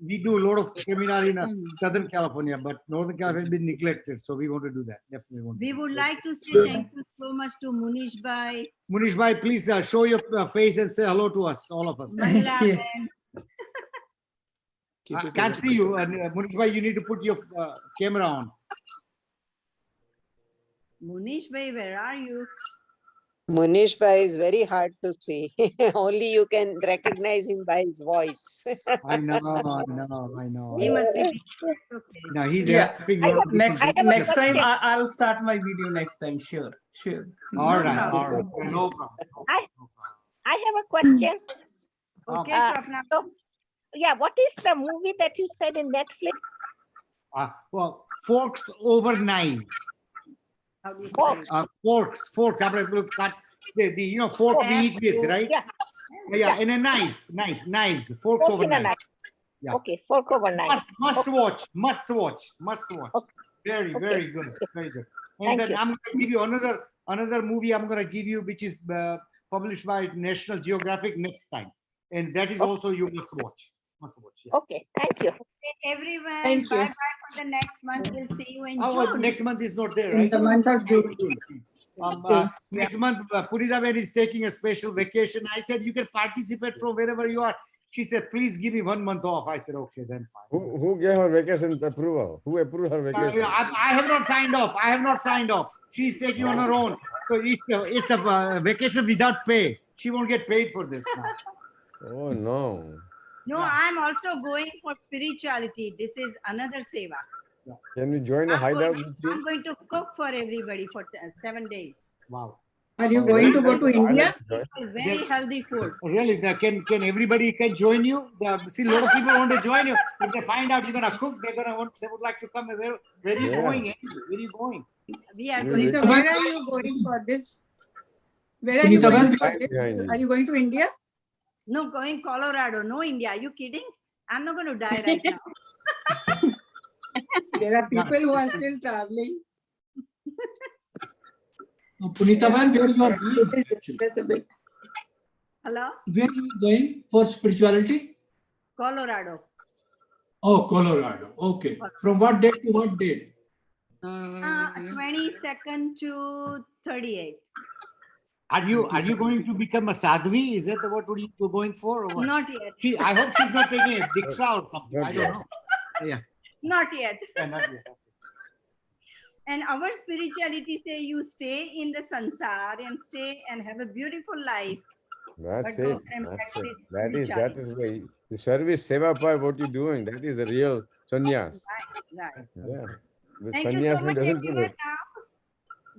We do a lot of seminar in Southern California, but Northern California has been neglected, so we want to do that. Definitely want to. We do would that. like to say thank you so much to Munish Bhai, Munish Bhai, please show your face and say hello to us, all of us. Mangla Ben. I can't see you, and Munish Bhai, you need to put your camera on. Munish Bhai, where are you? Munish Bhai is very hard to see. Only you can recognize him by his voice. I know. He must be busy. It's okay. No, he's Yeah. helping a lot of Next people. next time I'll start my video next time. Sure. All No right, problem. all right. No problem. I have a question. Okay, Swapna. So, yeah, what is the movie that you said in Netflix? Well, forks over knives. How do you spell it? Forks. આપણે પેલું fork we eat with, right? Yeah, and a knives, forks over in a knives. knife. Yeah. Okay, fork over knife. Must watch. Okay. Very Okay. good, very good. And Thank then you. I'm going to give you another movie I'm going to give you, which is published by National Geographic next time. And that is also you must watch. Yeah. Okay, thank you. Okay, everyone, Thank you. bye-bye for the next month. We'll see you in Oh, June. next month is not there, In right? the month of June. Next month, Puritaben is taking a special vacation. I said, you can participate from wherever you are. She said, please give me 1 month off. I said, okay, then fine. Who gave her vacation approval? Who approved her vacation? I have not signed off. She's taking on her own. So it's a vacation without pay. She won't get paid for this now. Oh, no. No, I'm also going for spirituality. This is another seva. Can we join a hideout with you? I'm going to cook for everybody for 7 days. Wow. Are you going to go to India? Very healthy food. Really? Now, can everybody can join you? See, a lot of people want to join you. If they find out you're gonna cook, they would like to come. Where are you going? Where are you going? We are Punita, going. where are you going for this? Where are you Punita, going when- for this? Are you going to India? No, going Colorado. No, India. Are you kidding? I'm not going to die right now. There are people who are still traveling. Punita, where you are going? Just a bit. Hello? Where you are going for spirituality? Colorado. Oh, Colorado. Okay. From what date to what date? 22nd to 38th. Are you going to become a sadhvi? Is that what you're going for? Or what? Not yet. I hope she's not taking a diksha or something. I don't know. Yeah. Not yet. Yeah, not yet. And our spirituality say you stay in the sansar and stay and have a beautiful life. That's But go it. and That's it. practice That is spirituality. why the service seva pai, what you're doing, that is the real sannyas. Right. Yeah. The Thank you so sannyas much, doesn't do everyone. it.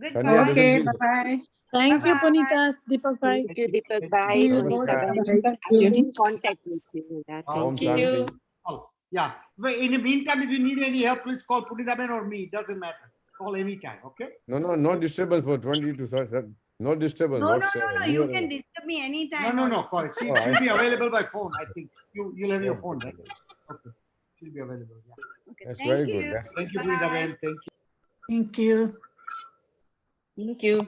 Goodbye. Sannyas Okay, doesn't do it. bye-bye. Thank you, Bye-bye. Punita. Deepak bhai. Thank you, Deepak Bhai. See you. Punita. Thank you. I'm in contact with you. Om Thank you. Shanti. Oh, yeah. But in the meantime, if you need any help, please call Puritaben or me. It doesn't matter. Call anytime, okay? No disturbance for 20 to 30. No disturbance No. whatsoever. You can disturb me anytime. No. Call it. She'll be available by phone. I think you'll have your phone, right? Okay. She'll be available. Yeah. Okay, That's thank very you. good. That's Thank you, Bye. Puritaben. Thank you. Thank you. Thank you.